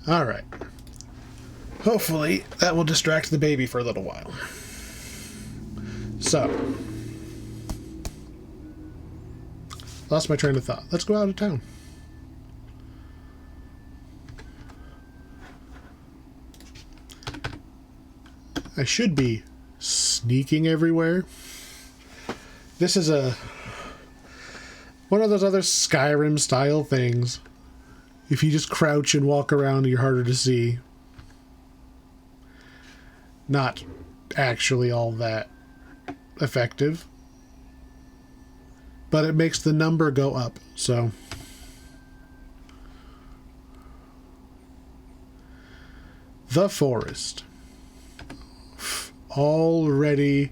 Alright. Hopefully that will distract the baby for a little while. So. Lost my train of thought. Let's go out of town. I should be sneaking everywhere. This is one of those other Skyrim style things. If you just crouch and walk around, you're harder to see. Not actually all that effective. But it makes the number go up, so. The forest. Already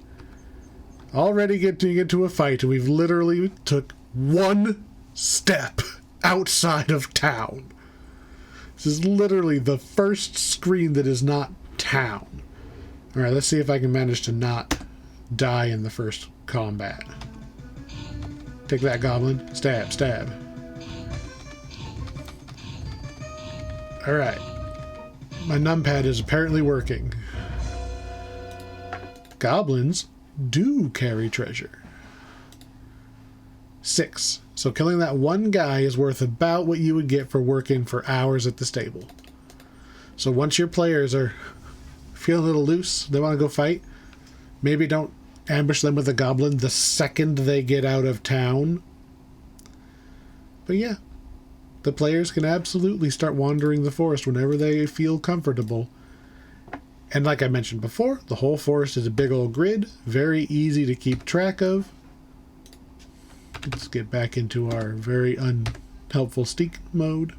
getting into a fight. We've literally took one step outside of town. This is literally the first screen that is not town. Alright, let's see if I can manage to not die in the first combat. Take that, goblin. Stab, stab. Alright. My numpad is apparently working. Goblins do carry treasure. 6. So killing that one guy is worth about what you would get for working for hours at the stable. So once your players are feeling a little loose, they want to go fight, maybe don't ambush them with a goblin the second they get out of town. But yeah, the players can absolutely start wandering the forest whenever they feel comfortable. And like I mentioned before, the whole forest is a big old grid, very easy to keep track of. Let's get back into our very unhelpful sneak mode.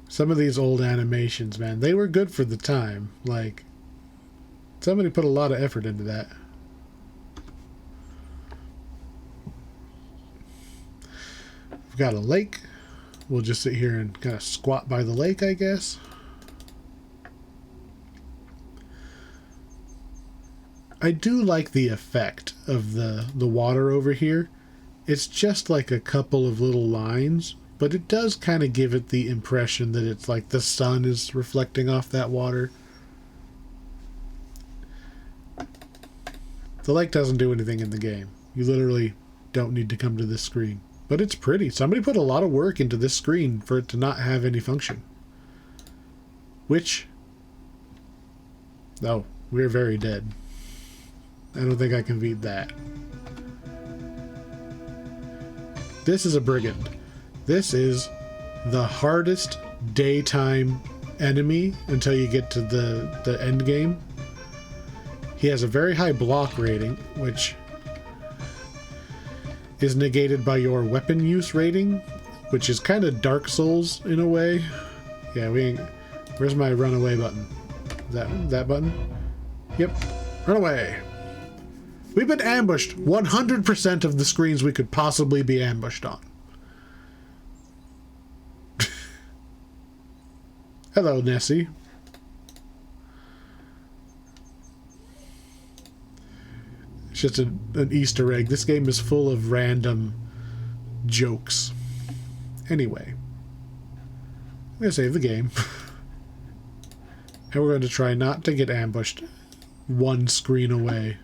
Some of these old animations, man, they were good for the time. Like, somebody put a lot of effort into that. We've got a lake. We'll just sit here and kind of squat by the lake, I guess. I do like the effect of the water over here. It's just like a couple of little lines, but it does kind of give it the impression that it's like the sun is reflecting off that water. The lake doesn't do anything in the game. You literally don't need to come to this screen. But it's pretty. Somebody put a lot of work into this screen for it to not have any function. Which... oh, we're very dead. I don't think I can beat that. This is a brigand. This is the hardest daytime enemy until you get to the end game. He has a very high block rating, which is negated by your weapon use rating, which is kind of Dark Souls in a way. Yeah, we ain't... where's my run away button? That button? Yep. Run away. We've been ambushed 100% of the screens we could possibly be ambushed on. Hello, Nessie. It's just an Easter egg. This game is full of random jokes. Anyway. I'm going to save the game. And we're going to try not to get ambushed one screen away.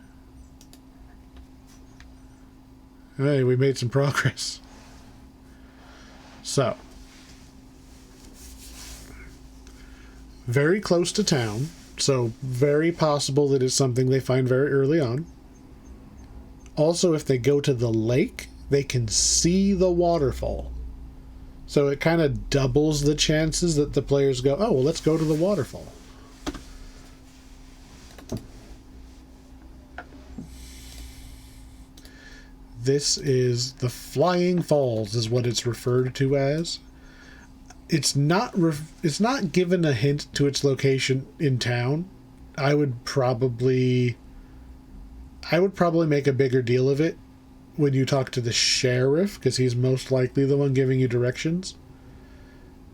Hey, we made some progress. So. Very close to town. So, very possible that it's something they find very early on. Also, if they go to the lake, they can see the waterfall. So it kind of doubles the chances that the players go, oh, well, let's go to the waterfall. This is the Flying Falls is what it's referred to as. It's not given a hint to its location in town. I would probably make a bigger deal of it when you talk to the sheriff, because he's most likely the one giving you directions.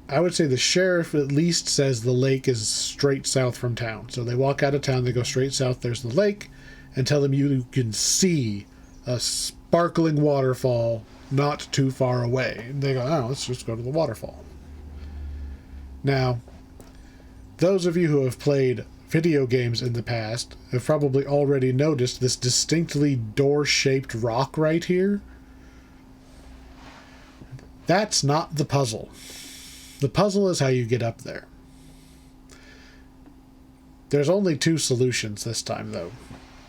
I would say the sheriff at least says the lake is straight south from town. So they walk out of town, they go straight south, there's the lake, and tell them you can see a sparkling waterfall not too far away. And they go, oh, let's just go to the waterfall. Now, those of you who have played video games in the past have probably already noticed this distinctly door-shaped rock right here. That's not the puzzle. The puzzle is how you get up there. There's only two solutions this time, though.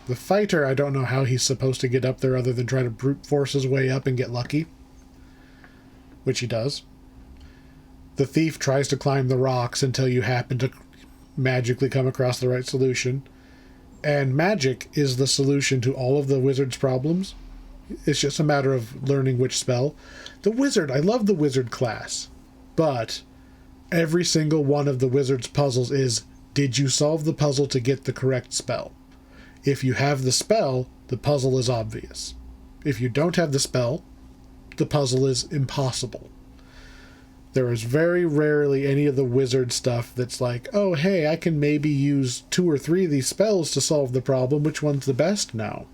The fighter, I don't know how he's supposed to get up there other than try to brute force his way up and get lucky. Which he does. The thief tries to climb the rocks until you happen to magically come across the right solution. And magic is the solution to all of the wizard's problems. It's just a matter of learning which spell. The wizard, I love the wizard class. But every single one of the wizard's puzzles is, did you solve the puzzle to get the correct spell? If you have the spell, the puzzle is obvious. If you don't have the spell, the puzzle is impossible. There is very rarely any of the wizard stuff that's like, oh, hey, I can maybe use 2 or 3 of these spells to solve the problem. Which one's the best now?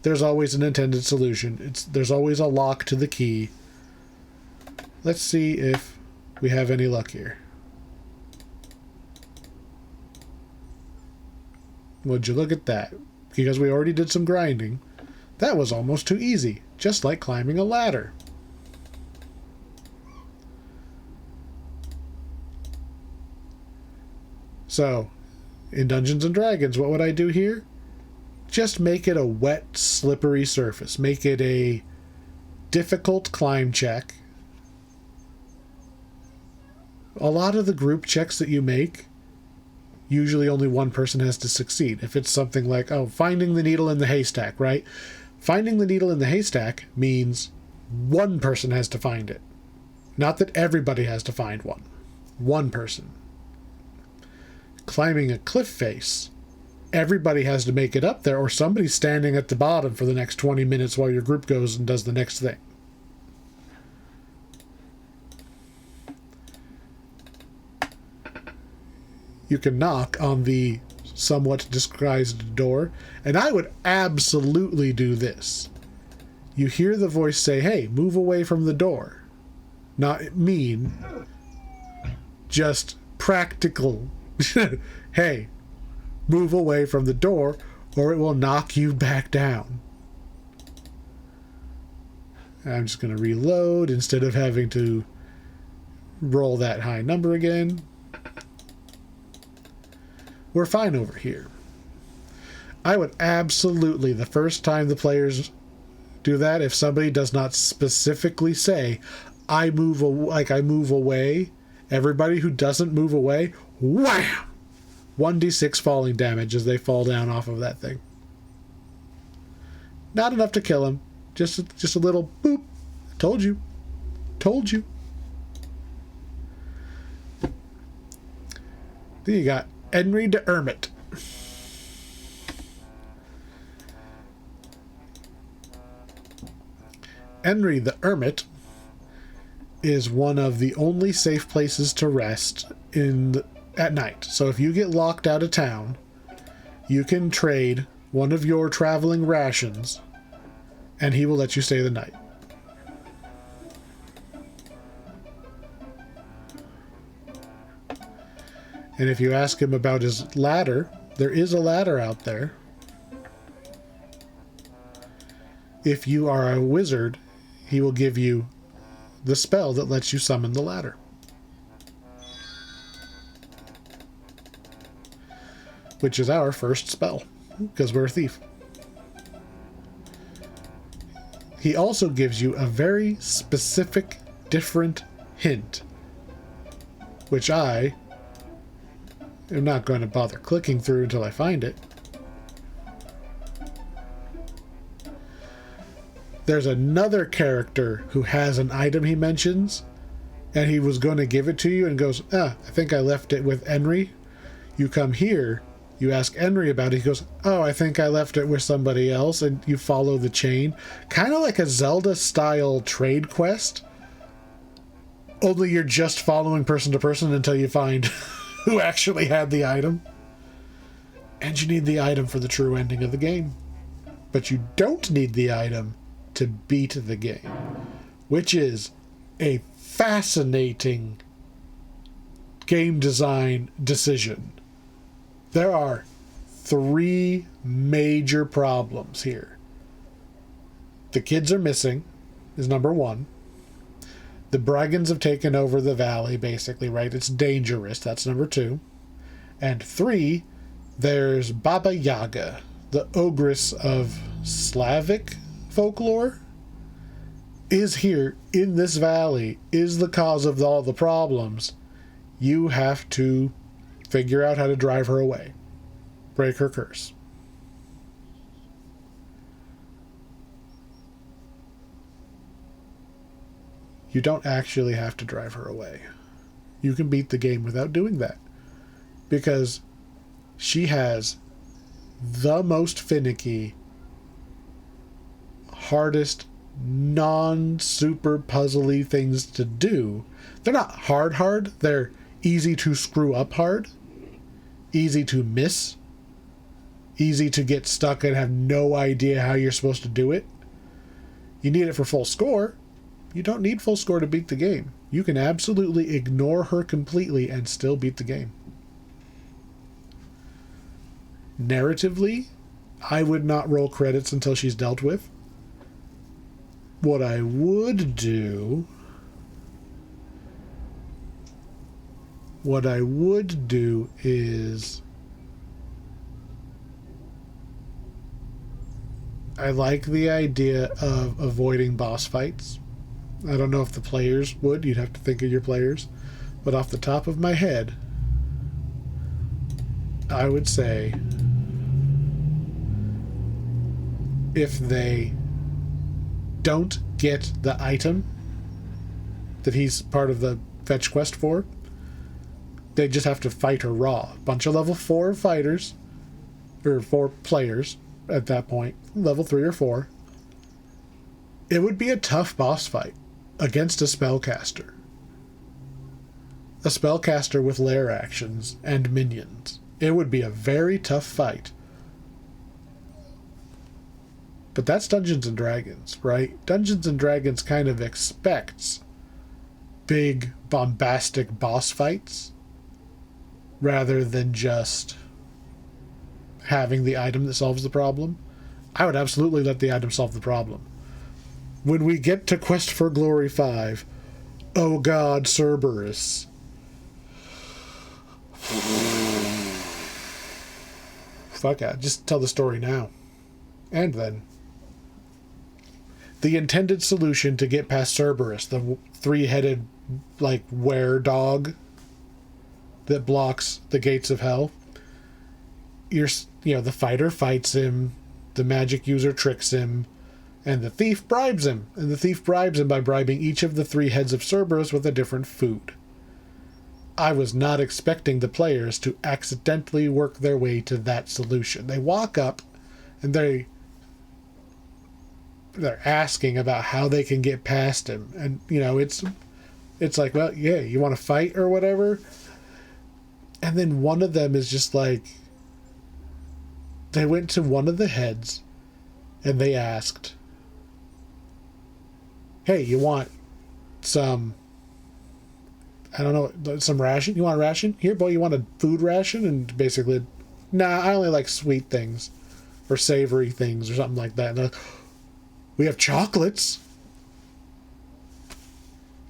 There's always an intended solution. There's always a lock to the key. Let's see if we have any luck here. Would you look at that? Because we already did some grinding. That was almost too easy, just like climbing a ladder. So, in Dungeons and Dragons, what would I do here? Just make it a wet, slippery surface. Make it a difficult climb check. A lot of the group checks that you make, usually only one person has to succeed. If it's something like, oh, finding the needle in the haystack, right? Finding the needle in the haystack means one person has to find it. Not that everybody has to find one. One person. Climbing a cliff face, everybody has to make it up there, or somebody's standing at the bottom for the next 20 minutes while your group goes and does the next thing. You can knock on the somewhat disguised door, and I would absolutely do this. You hear the voice say, hey, move away from the door. Not mean, just practical. Hey, move away from the door or it will knock you back down. I'm just going to reload instead of having to roll that high number again. We're fine over here. I would absolutely, the first time the players do that, if somebody does not specifically say, I move away, everybody who doesn't move away, wham! 1d6 falling damage as they fall down off of that thing. Not enough to kill him. Just a little boop. Told you. Told you. Then you got Henry the Hermit. Henry the Hermit is one of the only safe places to rest at night. So if you get locked out of town, you can trade one of your traveling rations and he will let you stay the night. And if you ask him about his ladder, there is a ladder out there. If you are a wizard, he will give you the spell that lets you summon the ladder. Which is our first spell, because we're a thief. He also gives you a very specific, different hint, which I am not going to bother clicking through until I find it. There's another character who has an item he mentions, and he was going to give it to you and goes, I think I left it with Henry. You come here, you ask Henry about it, he goes, I think I left it with somebody else, and you follow the chain. Kind of like a Zelda-style trade quest, only you're just following person to person until you find who actually had the item. And you need the item for the true ending of the game. But you don't need the item to beat the game, which is a fascinating game design decision. There are 3 major problems here. The kids are missing, is number 1. The Bragans have taken over the valley, basically, right? It's dangerous. That's number 2. And 3, there's Baba Yaga, the ogress of Slavic folklore, is here in this valley, is the cause of all the problems. You have to figure out how to drive her away. Break her curse. You don't actually have to drive her away. You can beat the game without doing that. Because she has the most finicky, hardest, non-super puzzly things to do. They're not hard. They're easy to screw up hard. Easy to miss. Easy to get stuck and have no idea how you're supposed to do it. You need it for full score. You don't need full score to beat the game. You can absolutely ignore her completely and still beat the game. Narratively, I would not roll credits until she's dealt with. What I would do is I like the idea of avoiding boss fights. I don't know if the players would. You'd have to think of your players. But off the top of my head, I would say if they don't get the item that he's part of the fetch quest for, they just have to fight her raw. Bunch of level 4 fighters, or 4 players at that point, level 3 or 4. It would be a tough boss fight against a spellcaster. A spellcaster with lair actions and minions. It would be a very tough fight. But that's Dungeons and Dragons, right? Dungeons and Dragons kind of expects big, bombastic boss fights rather than just having the item that solves the problem. I would absolutely let the item solve the problem. When we get to Quest for Glory 5, oh God, Cerberus. Fuck it, just tell the story now. And then. The intended solution to get past Cerberus, the 3-headed, like, were-dog that blocks the gates of hell. The fighter fights him, the magic user tricks him, and the thief bribes him. And the thief bribes him by bribing each of the 3 heads of Cerberus with a different food. I was not expecting the players to accidentally work their way to that solution. They walk up, and they're asking about how they can get past him. And, it's like, well, yeah, you want to fight or whatever? And then one of them is just like, they went to one of the heads and they asked, hey, you want some, I don't know, some ration? You want a ration? Here, boy, you want a food ration? And basically, nah, I only like sweet things or savory things or something like that. And we have chocolates.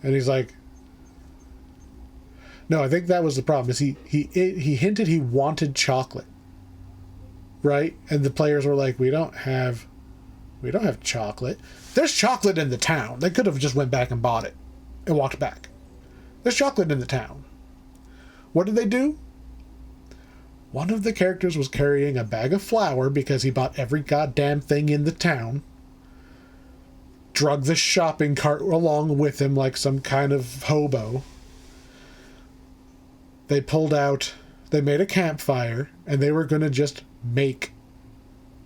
And he's like, no, I think that was the problem. Is he hinted he wanted chocolate, right? And the players were like, we don't have chocolate. There's chocolate in the town. They could have just went back and bought it and walked back. There's chocolate in the town. What did they do? One of the characters was carrying a bag of flour because he bought every goddamn thing in the town. Drug the shopping cart along with him like some kind of hobo. They made a campfire, and they were going to just make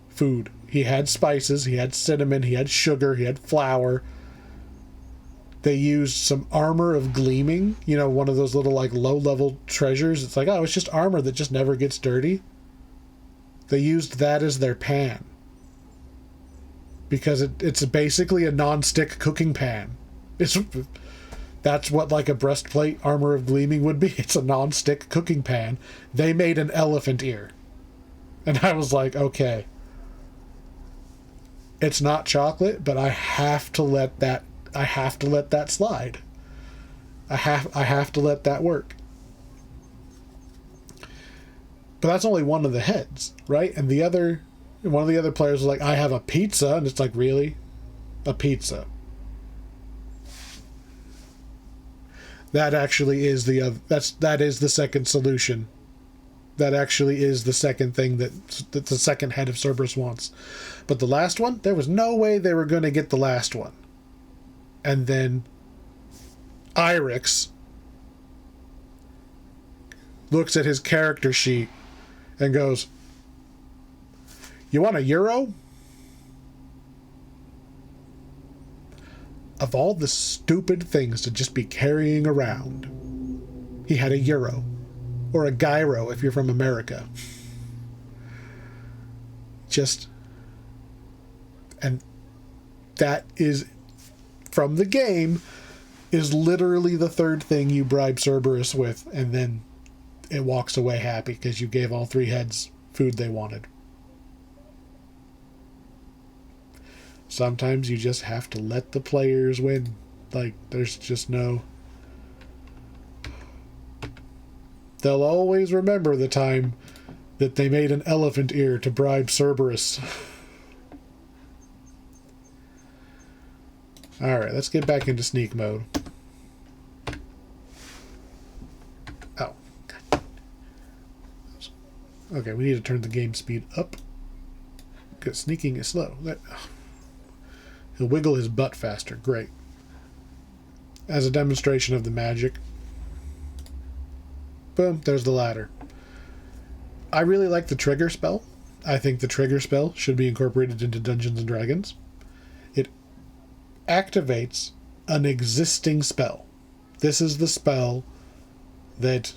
food. He had spices, he had cinnamon, he had sugar, he had flour. They used some armor of gleaming, one of those little, like, low-level treasures. It's like, oh, it's just armor that just never gets dirty. They used that as their pan. Because it's basically a non-stick cooking pan. That's what like a breastplate armor of gleaming would be. It's a non-stick cooking pan. They made an elephant ear. And I was like, okay. It's not chocolate, but I have to let that slide. I have to let that work. But that's only one of the heads, right? And one of the other players was like, I have a pizza, and it's like, really? A pizza. That actually is that is the second solution. That actually is the second thing that the second head of Cerberus wants. But the last one, there was no way they were going to get the last one. And then Irix looks at his character sheet and goes, "You want a euro?" Of all the stupid things to just be carrying around, he had a euro. Or a gyro if you're from America. And that is, from the game, is literally the third thing you bribe Cerberus with, and then it walks away happy because you gave all three heads food they wanted. Sometimes you just have to let the players win. Like, there's just no... They'll always remember the time that they made an elephant ear to bribe Cerberus. Alright, let's get back into sneak mode. Oh. Okay, we need to turn the game speed up. Because sneaking is slow. He'll wiggle his butt faster. Great. As a demonstration of the magic. Boom, there's the ladder. I really like the trigger spell. I think the trigger spell should be incorporated into Dungeons & Dragons. It activates an existing spell. This is the spell that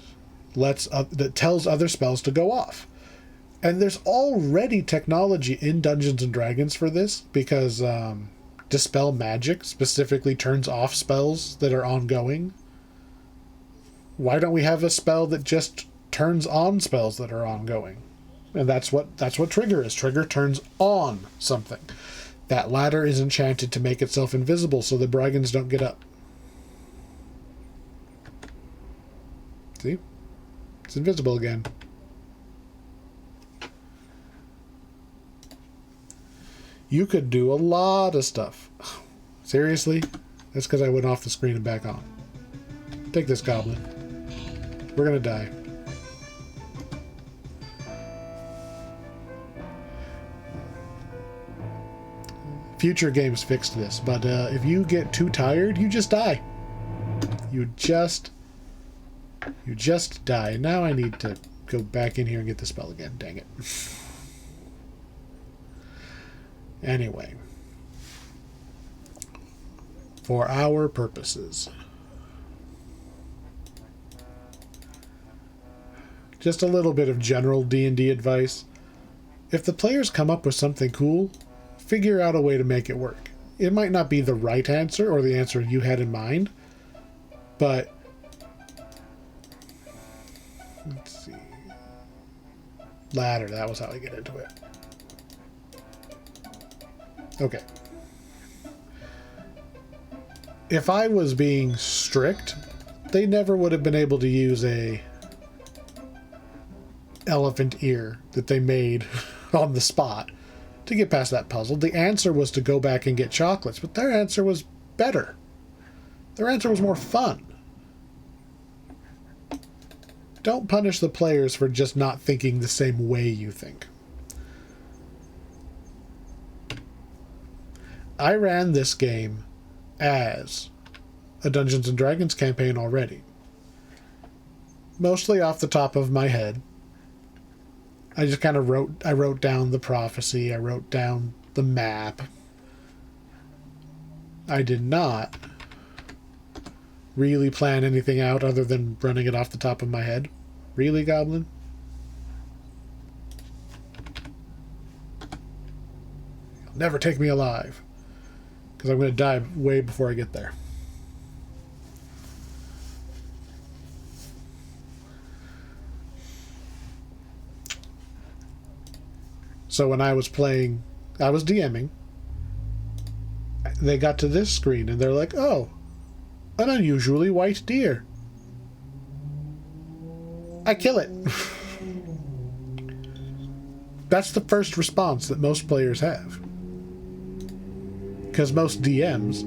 that tells other spells to go off. And there's already technology in Dungeons & Dragons for this, because Dispel Magic specifically turns off spells that are ongoing. Why don't we have a spell that just turns on spells that are ongoing? And that's what Trigger is. Trigger turns on something. That ladder is enchanted to make itself invisible so the brigands don't get up. See? It's invisible again. You could do a lot of stuff. Seriously? That's because I went off the screen and back on. Take this, goblin. We're gonna die. Future games fixed this, but if you get too tired, you just die. You just die. Now I need to go back in here and get the spell again. Dang it. Anyway. For our purposes. Just a little bit of general D&D advice. If the players come up with something cool, figure out a way to make it work. It might not be the right answer or the answer you had in mind, but let's see. Ladder, that was how I get into it. Okay. If I was being strict, they never would have been able to use a elephant ear that they made on the spot to get past that puzzle. The answer was to go back and get chocolates, but their answer was better. Their answer was more fun. Don't punish the players for just not thinking the same way you think. I ran this game as a Dungeons & Dragons campaign already. Mostly off the top of my head. I just kind of wrote down the prophecy. I wrote down the map. I did not really plan anything out other than running it off the top of my head. Really, Goblin? Never take me alive. Because I'm going to die way before I get there. So when I was playing, I was DMing. They got to this screen and they're like, oh, an unusually white deer. I kill it. That's the first response that most players have. Because most DMs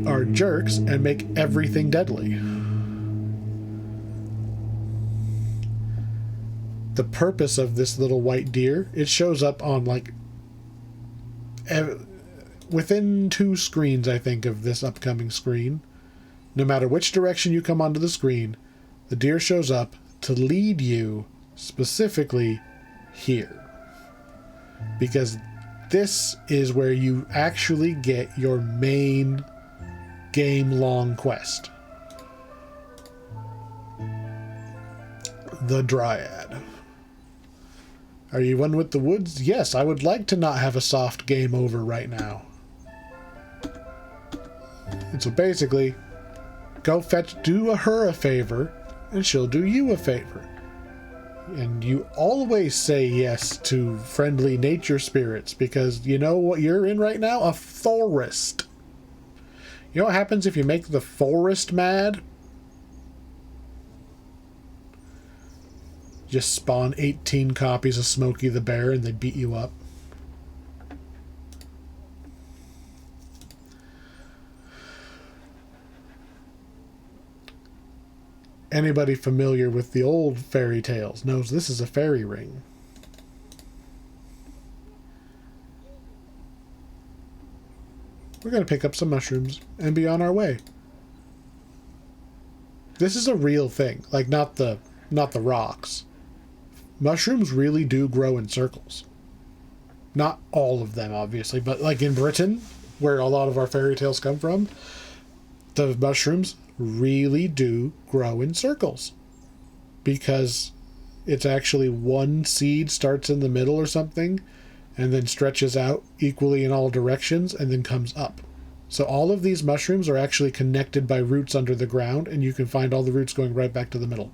are jerks and make everything deadly. The purpose of this little white deer, it shows up on like within 2 screens, I think, of this upcoming screen. No matter which direction you come onto the screen, the deer shows up to lead you specifically here. Because this is where you actually get your main game-long quest. The Dryad. Are you one with the woods? Yes, I would like to not have a soft game over right now. And so basically, go do her a favor, and she'll do you a favor. And you always say yes to friendly nature spirits, because you know what you're in right now? A forest. You know what happens if you make the forest mad? Just spawn 18 copies of Smokey the Bear and they beat you up. Anybody familiar with the old fairy tales knows this is a fairy ring. We're going to pick up some mushrooms and be on our way. This is a real thing, like not the rocks. Mushrooms really do grow in circles. Not all of them, obviously, but like in Britain, where a lot of our fairy tales come from, the mushrooms really do grow in circles. Because it's actually one seed starts in the middle or something, and then stretches out equally in all directions, and then comes up. So all of these mushrooms are actually connected by roots under the ground, and you can find all the roots going right back to the middle.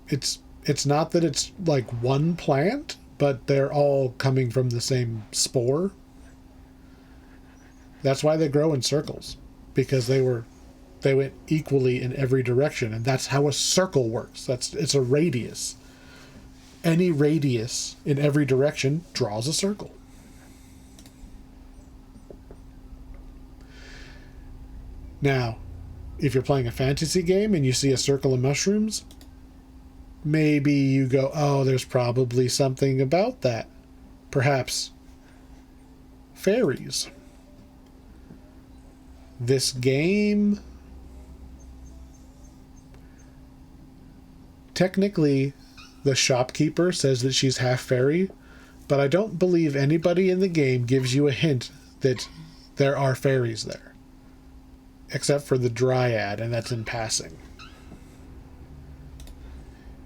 It's not that it's like one plant, but they're all coming from the same spore. That's why they grow in circles, because they went equally in every direction, and that's how a circle works. It's a radius. Any radius in every direction draws a circle. Now, if you're playing a fantasy game and you see a circle of mushrooms, maybe you go, oh, there's probably something about that. Perhaps fairies. This game, technically, the shopkeeper says that she's half fairy, but I don't believe anybody in the game gives you a hint that there are fairies there. Except for the Dryad, and that's in passing.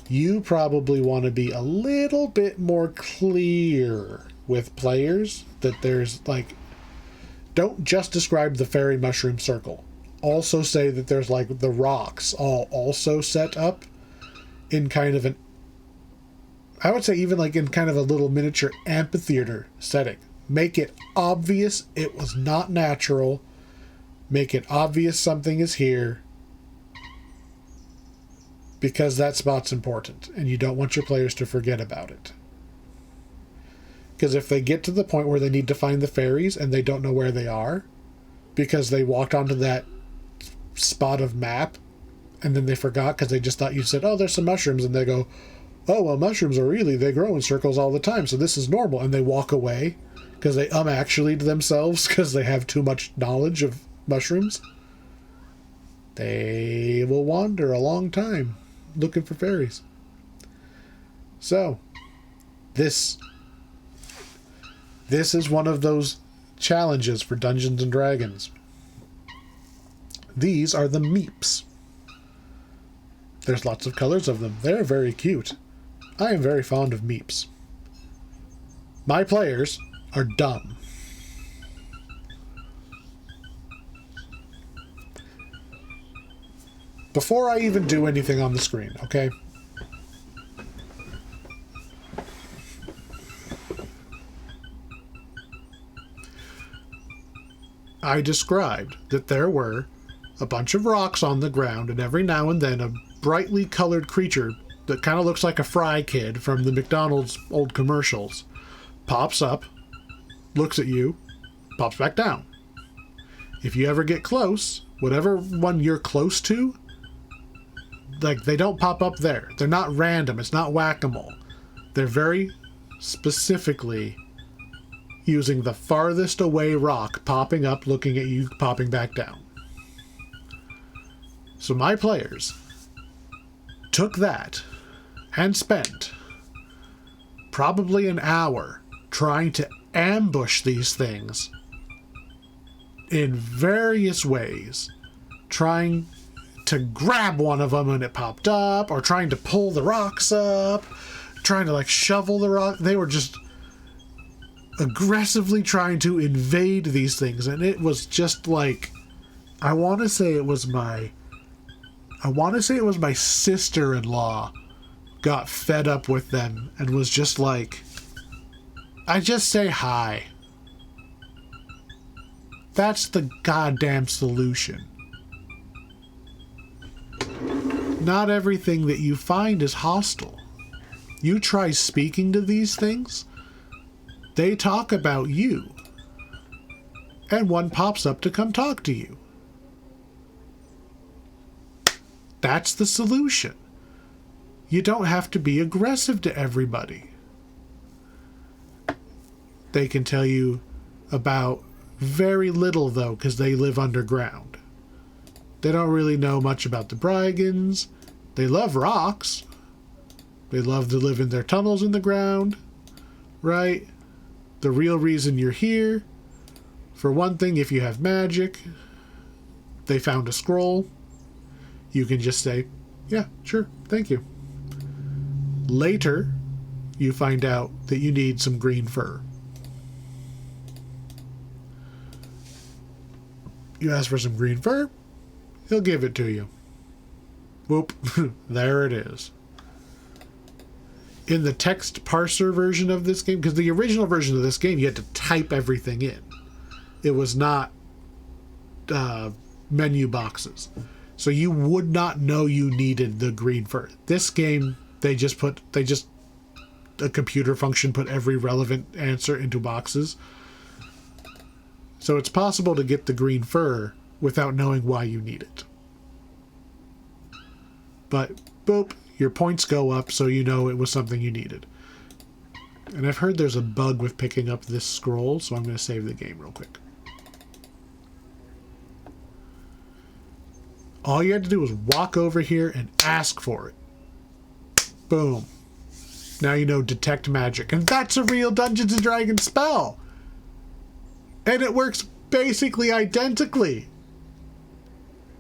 You probably want to be a little bit more clear with players that there's like, don't just describe the fairy mushroom circle. Also say that there's like the rocks all also set up in kind of I would say even like in kind of a little miniature amphitheater setting. Make it obvious it was not natural. Make it obvious something is here. Because that spot's important, and you don't want your players to forget about it. Because if they get to the point where they need to find the fairies and they don't know where they are, because they walked onto that spot of map, and then they forgot because they just thought you said, oh, there's some mushrooms, and they go, oh, well, mushrooms are they grow in circles all the time, so this is normal, and they walk away because they actually to themselves because they have too much knowledge of mushrooms. They will wander a long time looking for fairies. So, this is one of those challenges for Dungeons and Dragons. These are the meeps. There's lots of colors of them. They're very cute. I am very fond of meeps. My players are dumb. Before I even do anything on the screen, okay? I described that there were a bunch of rocks on the ground, and every now and then a brightly colored creature that kind of looks like a Fry Kid from the McDonald's old commercials pops up, looks at you, pops back down. If you ever get close, whatever one you're close to, like, they don't pop up there. They're not random. It's not whack-a-mole. They're very specifically using the farthest away rock popping up, looking at you, popping back down. So my players took that and spent probably an hour trying to ambush these things in various ways, trying to grab one of them and it popped up, or trying to pull the rocks up, trying to like shovel the rock. They were just aggressively trying to invade these things, and it was just like, I want to say it was my sister-in-law got fed up with them and was just like, I just say hi. That's the goddamn solution. Not everything that you find is hostile. You try speaking to these things, they talk about you. And one pops up to come talk to you. That's the solution. You don't have to be aggressive to everybody. They can tell you about very little, though, because they live underground. They don't really know much about the Brigans. They love rocks. They love to live in their tunnels in the ground, right? The real reason you're here, for one thing, if you have magic, they found a scroll, you can just say, yeah, sure, thank you. Later, you find out that you need some green fur. You ask for some green fur, he'll give it to you. Whoop, there it is. In the text parser version of this game, because the original version of this game, you had to type everything in. It was not menu boxes. So you would not know you needed the green fur. This game, a computer function put every relevant answer into boxes. So it's possible to get the green fur without knowing why you need it. But, boop, your points go up, so you know it was something you needed. And I've heard there's a bug with picking up this scroll, so I'm going to save the game real quick. All you had to do was walk over here and ask for it. Boom. Now you know detect magic. And that's a real Dungeons & Dragons spell! And it works basically identically.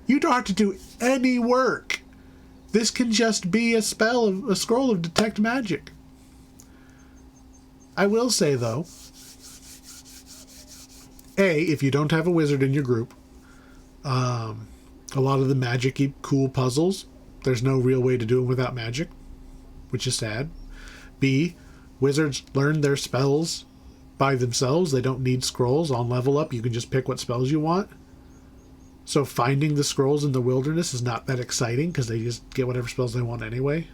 You don't have to do any work. This can just be a scroll of detect magic. I will say, though, if you don't have a wizard in your group, a lot of the magic-y cool puzzles, there's no real way to do them without magic, which is sad. B, wizards learn their spells by themselves. They don't need scrolls. On level up, you can just pick what spells you want. So finding the scrolls in the wilderness is not that exciting because they just get whatever spells they want anyway.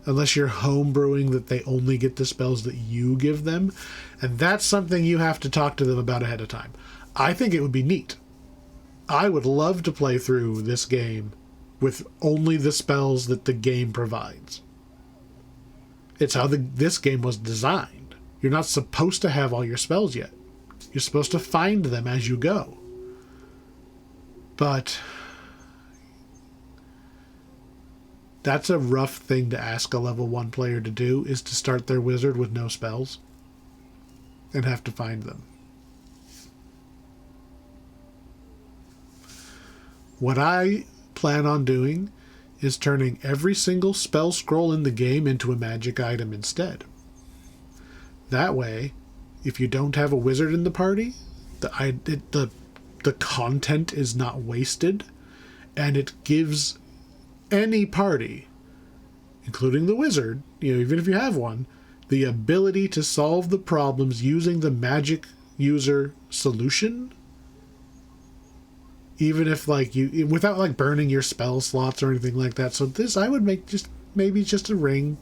Unless you're homebrewing that they only get the spells that you give them. And that's something you have to talk to them about ahead of time. I think it would be neat. I would love to play through this game with only the spells that the game provides. It's how this game was designed. You're not supposed to have all your spells yet. You're supposed to find them as you go. But that's a rough thing to ask a level 1 player to do, is to start their wizard with no spells and have to find them. What I plan on doing is turning every single spell scroll in the game into a magic item instead. That way, if you don't have a wizard in the party, the content is not wasted, and it gives any party, including the wizard, even if you have one, the ability to solve the problems using the magic user solution, even if without burning your spell slots or anything like that. So this, I would make maybe just a ring,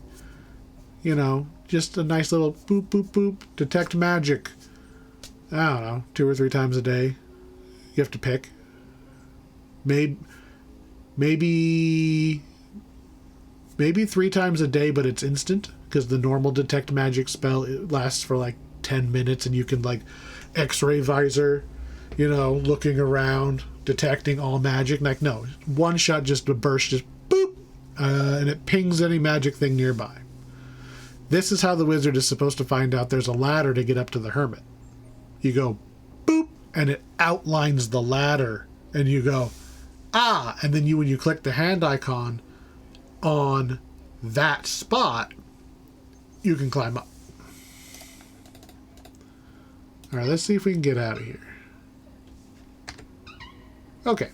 just a nice little boop boop boop, detect magic, I don't know, 2 or 3 times a day. You have to pick. Maybe 3 times a day, but it's instant, because the normal detect magic spell, it lasts for 10 minutes, and you can x-ray visor, looking around, detecting all magic. No, one shot, just a burst, just boop, and it pings any magic thing nearby. This is how the wizard is supposed to find out there's a ladder to get up to the hermit. You go boop, and it outlines the ladder, and you go, ah, and then when you click the hand icon on that spot, you can climb up. All right, let's see if we can get out of here. Okay.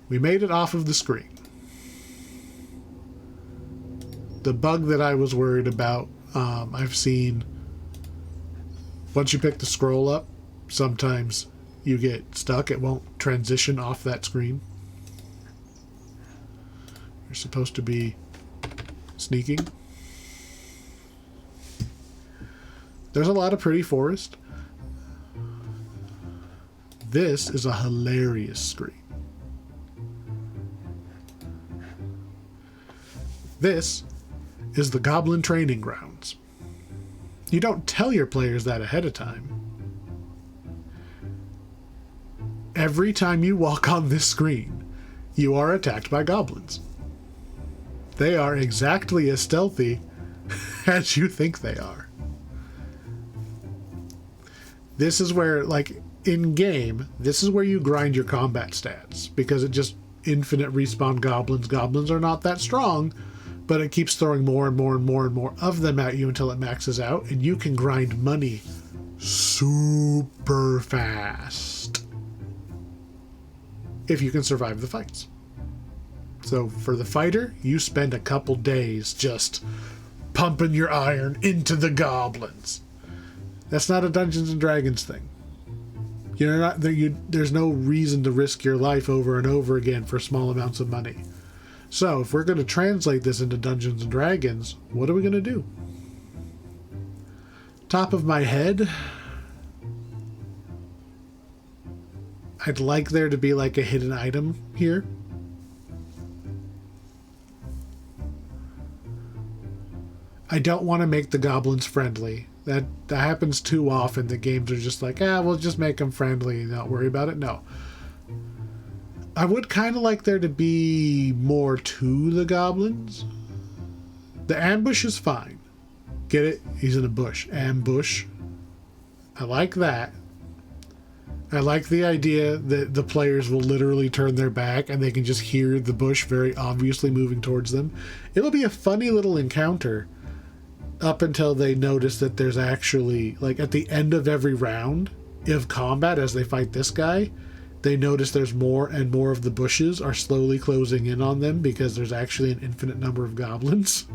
We made it off of the screen. The bug that I was worried about, I've seen, once you pick the scroll up, sometimes you get stuck. It won't transition off that screen. You're supposed to be sneaking. There's a lot of pretty forest. This is a hilarious screen. This is the Goblin Training Grounds. You don't tell your players that ahead of time. Every time you walk on this screen, you are attacked by goblins. They are exactly as stealthy as you think they are. This is where, in game, this is where you grind your combat stats, because it just infinite respawn goblins. Goblins are not that strong, but it keeps throwing more and more and more and more of them at you until it maxes out, and you can grind money super fast if you can survive the fights. So for the fighter, you spend a couple days just pumping your iron into the goblins. That's not a Dungeons and Dragons thing. There's no reason to risk your life over and over again for small amounts of money. So if we're going to translate this into Dungeons and Dragons, what are we going to do? Top of my head, I'd like there to be a hidden item here. I don't want to make the goblins friendly. That happens too often. The games are just we'll just make them friendly and not worry about it. No. I would kind of like there to be more to the goblins. The ambush is fine. Get it? He's in a bush. Ambush. I like that. I like the idea that the players will literally turn their back and they can just hear the bush very obviously moving towards them. It'll be a funny little encounter up until they notice that there's actually, at the end of every round of combat, as they fight this guy, they notice there's more and more of the bushes are slowly closing in on them because there's actually an infinite number of goblins.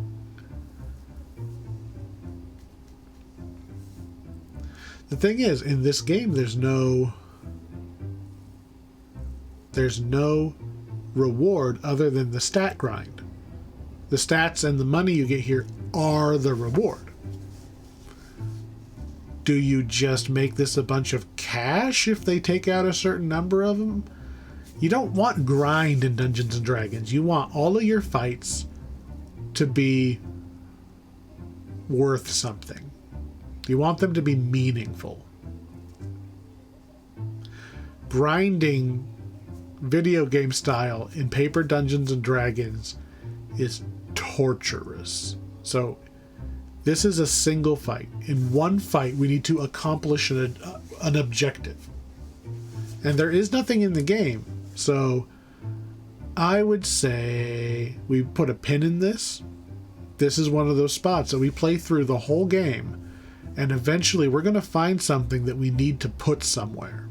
The thing is, in this game, there's no reward other than the stat grind. The stats and the money you get here are the reward. Do you just make this a bunch of cash if they take out a certain number of them? You don't want grind in Dungeons and Dragons. You want all of your fights to be worth something. You want them to be meaningful. Grinding video game style in paper Dungeons and Dragons is torturous. So this is a single fight. In one fight, we need to accomplish an objective. And there is nothing in the game. So I would say we put a pin in this. This is one of those spots that we play through the whole game. And eventually we're going to find something that we need to put somewhere.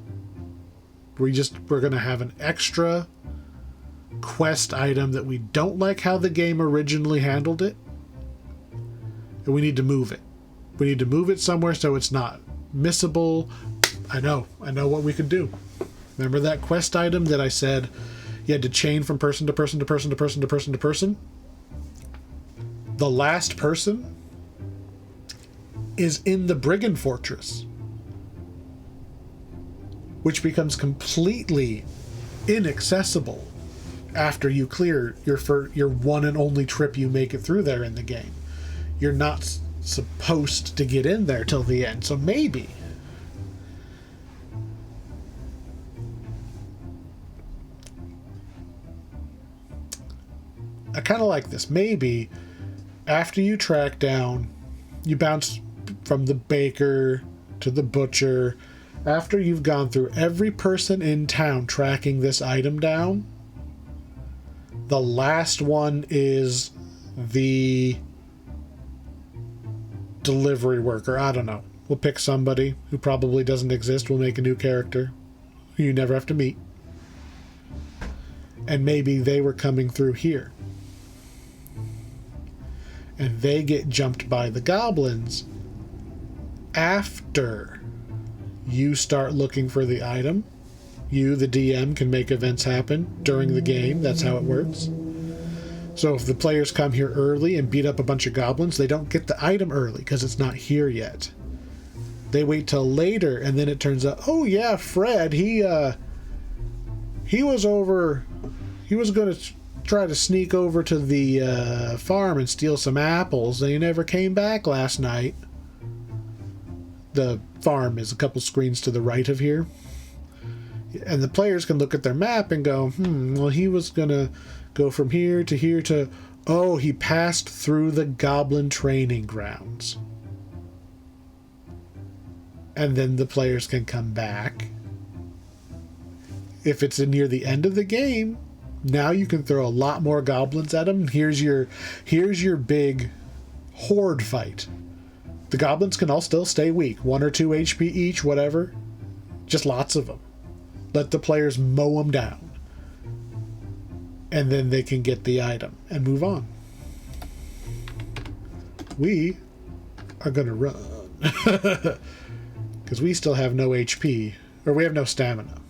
We're going to have an extra quest item that we don't like how the game originally handled it. And we need to move it. We need to move it somewhere so it's not missable. I know what we could do. Remember that quest item that I said you had to chain from person to person to person to person to person to person? The last person is in the Brigand Fortress, which becomes completely inaccessible after you clear your one and only trip you make it through there in the game. You're not supposed to get in there till the end, so maybe I kind of like this. Maybe after you track down, you bounce from the baker to the butcher. After you've gone through every person in town tracking this item down, the last one is the delivery worker. I don't know. We'll pick somebody who probably doesn't exist. We'll make a new character who you never have to meet. And maybe they were coming through here. And they get jumped by the goblins after you start looking for the item. You, the DM, can make events happen during the game. That's how it works. So if the players come here early and beat up a bunch of goblins, they don't get the item early because it's not here yet. They wait till later, and then it turns out, oh yeah, Fred, he was going to try to sneak over to the farm and steal some apples, and he never came back last night. The farm is a couple screens to the right of here. And the players can look at their map and go, well, he was going to go from here to, oh, he passed through the goblin training grounds. And then the players can come back. If it's near the end of the game, now you can throw a lot more goblins at them. Here's your big horde fight. The goblins can all still stay weak. 1 or 2 HP each, whatever. Just lots of them. Let the players mow them down. And then they can get the item and move on. We are going to run. Because we still have no HP. Or we have no stamina.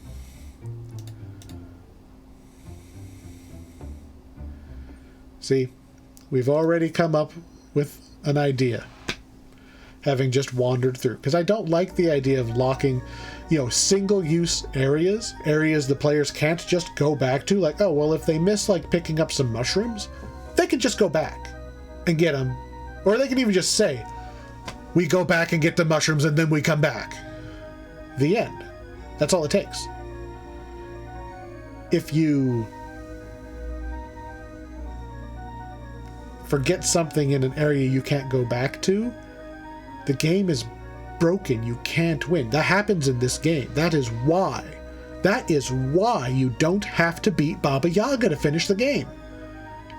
See, we've already come up with an idea, having just wandered through. Because I don't like the idea of locking, single-use areas the players can't just go back to. Like, oh, well, if they miss, picking up some mushrooms, they can just go back and get them. Or they can even just say, we go back and get the mushrooms and then we come back. The end. That's all it takes. If you forget something in an area you can't go back to, the game is broken. You can't win. That happens in this game. That is why you don't have to beat Baba Yaga to finish the game.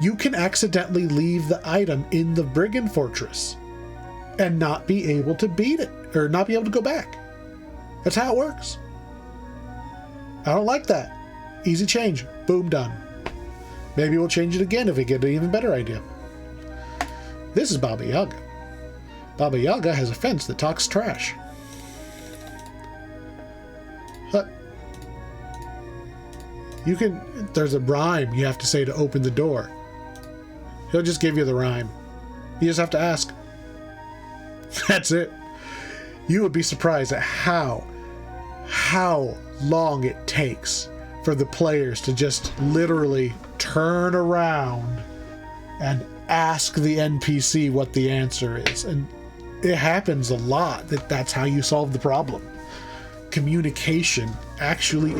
You can accidentally leave the item in the Brigand Fortress and not be able to beat it, or not be able to go back. That's how it works. I don't like that. Easy change. Boom, done. Maybe we'll change it again if we get an even better idea. This is Baba Yaga. Baba Yaga has a fence that talks trash. But there's a rhyme you have to say to open the door. He'll just give you the rhyme. You just have to ask. That's it. You would be surprised at how long it takes for the players to just literally turn around and ask the NPC what the answer is. And it happens a lot that's how you solve the problem. Communication actually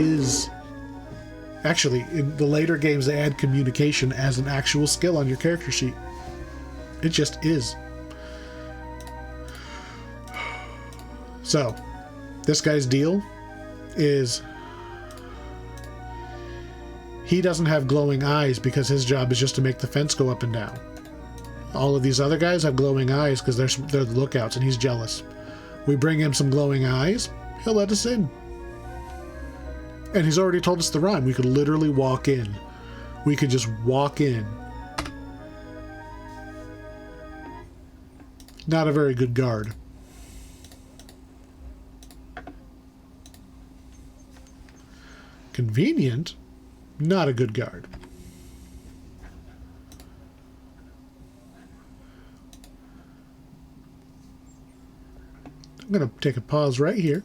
in the later games they add communication as an actual skill on your character sheet. It just is. So this guy's deal is he doesn't have glowing eyes because his job is just to make the fence go up and down. All of these other guys have glowing eyes because they're the lookouts, and he's jealous. We bring him some glowing eyes, he'll let us in. And he's already told us the rhyme. We could literally walk in. We could just walk in. Not a very good guard. Convenient, not a good guard. I'm going to take a pause right here.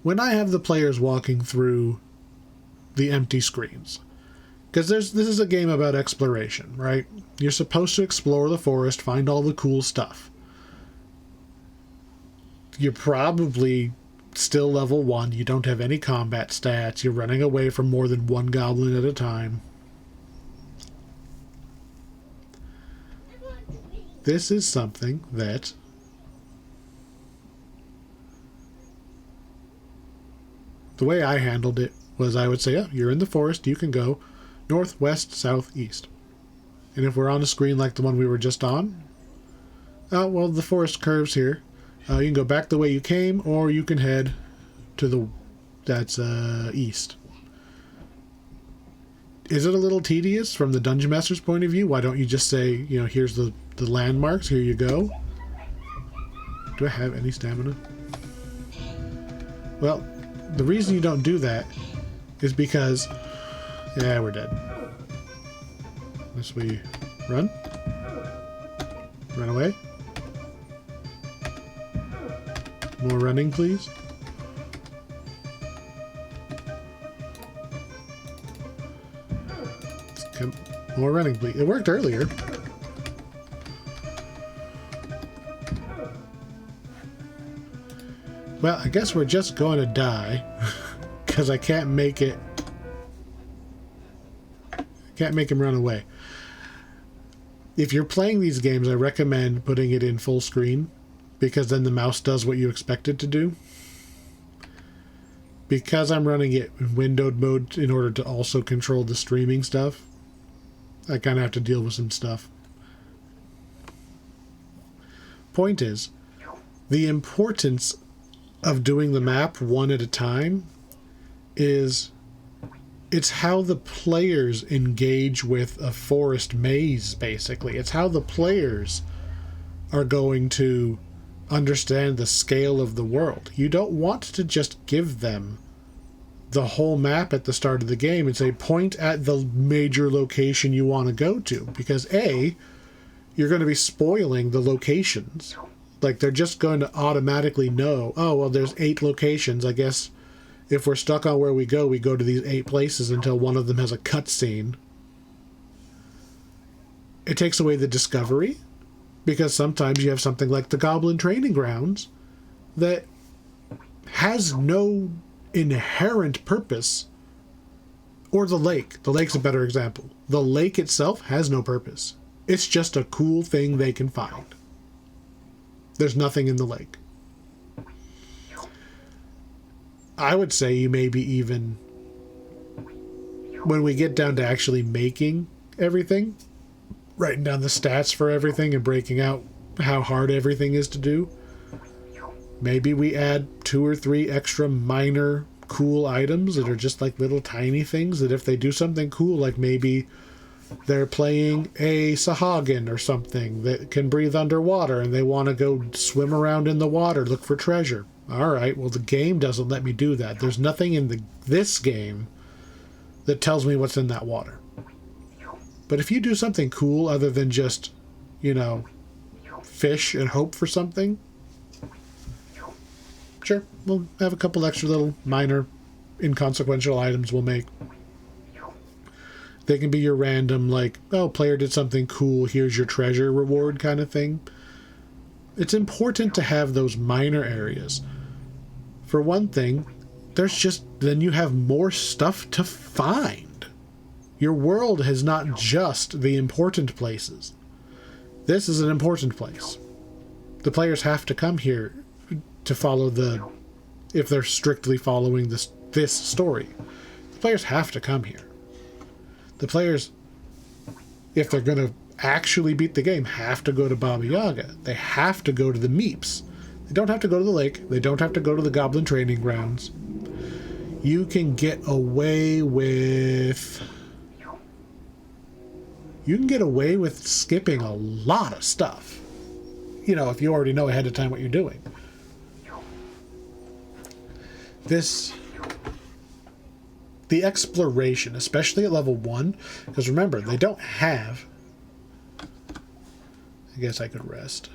When I have the players walking through the empty screens, because this is a game about exploration, right? You're supposed to explore the forest, find all the cool stuff. You're probably still level 1. You don't have any combat stats. You're running away from more than one goblin at a time. This is something that the way I handled it was I would say, oh, you're in the forest, you can go north, west, south, east. And if we're on a screen like the one we were just on, oh, well, the forest curves here. You can go back the way you came, or you can head to that's east. Is it a little tedious from the Dungeon Master's point of view? Why don't you just say, you know, here's the landmarks, here you go? Do I have any stamina? Well, the reason you don't do that is because, yeah, we're dead. Unless we run. Run away. More running, please. More running, please. It worked earlier. Well, I guess we're just going to die because I can't make it. Can't make him run away. If you're playing these games, I recommend putting it in full screen because then the mouse does what you expect it to do. Because I'm running it in windowed mode in order to also control the streaming stuff, I kind of have to deal with some stuff. Point is, the importance of doing the map one at a time is it's how the players engage with a forest maze, basically. It's how the players are going to understand the scale of the world. You don't want to just give them the whole map at the start of the game and say, point at the major location you want to go to. Because A, you're going to be spoiling the locations. Like, they're just going to automatically know, oh, well, there's 8 locations. I guess if we're stuck on where we go to these 8 places until one of them has a cutscene. It takes away the discovery, because sometimes you have something like the Goblin Training Grounds that has no inherent purpose. Or the lake. The lake's a better example. The lake itself has no purpose. It's just a cool thing they can find. There's nothing in the lake. I would say you maybe even, when we get down to actually making everything, writing down the stats for everything and breaking out how hard everything is to do, maybe we add 2 or 3 extra minor cool items that are just like little tiny things that if they do something cool, like maybe they're playing a Sahagin or something that can breathe underwater and they want to go swim around in the water, look for treasure. All right, well, the game doesn't let me do that. There's nothing in this game that tells me what's in that water. But if you do something cool other than just, you know, fish and hope for something, sure, we'll have a couple extra little minor inconsequential items we'll make. They can be your random, like, oh, player did something cool, here's your treasure reward kind of thing. It's important to have those minor areas. For one thing, then you have more stuff to find. Your world is not just the important places. This is an important place. The players have to come here to follow if they're strictly following this story. The players have to come here. The players, if they're going to actually beat the game, have to go to Baba Yaga. They have to go to the Meeps. They don't have to go to the lake. They don't have to go to the goblin training grounds. You can get away with... You can get away with skipping a lot of stuff. You know, if you already know ahead of time what you're doing. The exploration, especially at level 1, because remember, they don't have... I guess I could rest.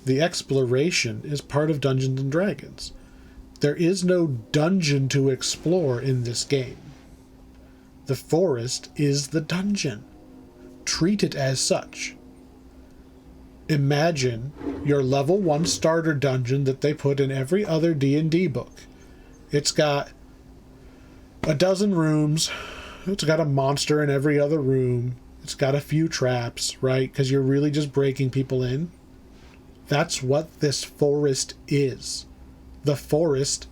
The exploration is part of Dungeons and Dragons. There is no dungeon to explore in this game. The forest is the dungeon. Treat it as such. Imagine your level 1 starter dungeon that they put in every other D&D book. It's got a dozen rooms. It's got a monster in every other room. It's got a few traps, right? Because you're really just breaking people in. That's what this forest is. The forest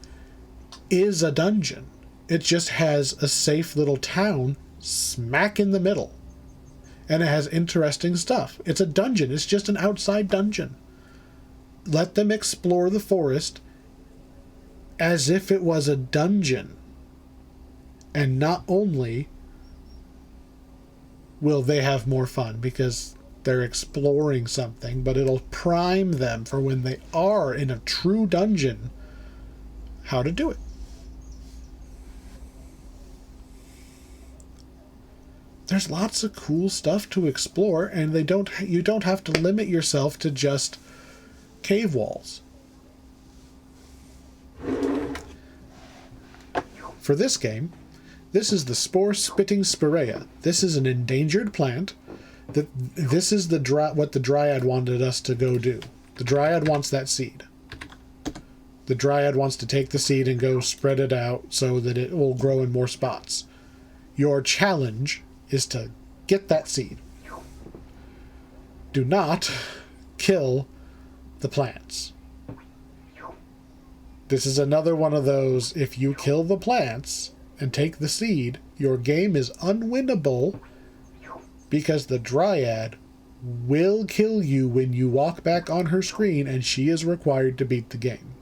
is a dungeon. It just has a safe little town smack in the middle. And it has interesting stuff. It's a dungeon. It's just an outside dungeon. Let them explore the forest as if it was a dungeon. And not only will they have more fun because they're exploring something, but it'll prime them for when they are in a true dungeon, how to do it. There's lots of cool stuff to explore, and you don't have to limit yourself to just cave walls. For this game, this is the spore-spitting spirea. This is an endangered plant. This is what the Dryad wanted us to go do. The Dryad wants that seed. The Dryad wants to take the seed and go spread it out so that it will grow in more spots. Your challenge is to get that seed. Do not kill the plants. This is another one of those, if you kill the plants and take the seed, your game is unwinnable because the Dryad will kill you when you walk back on her screen and she is required to beat the game.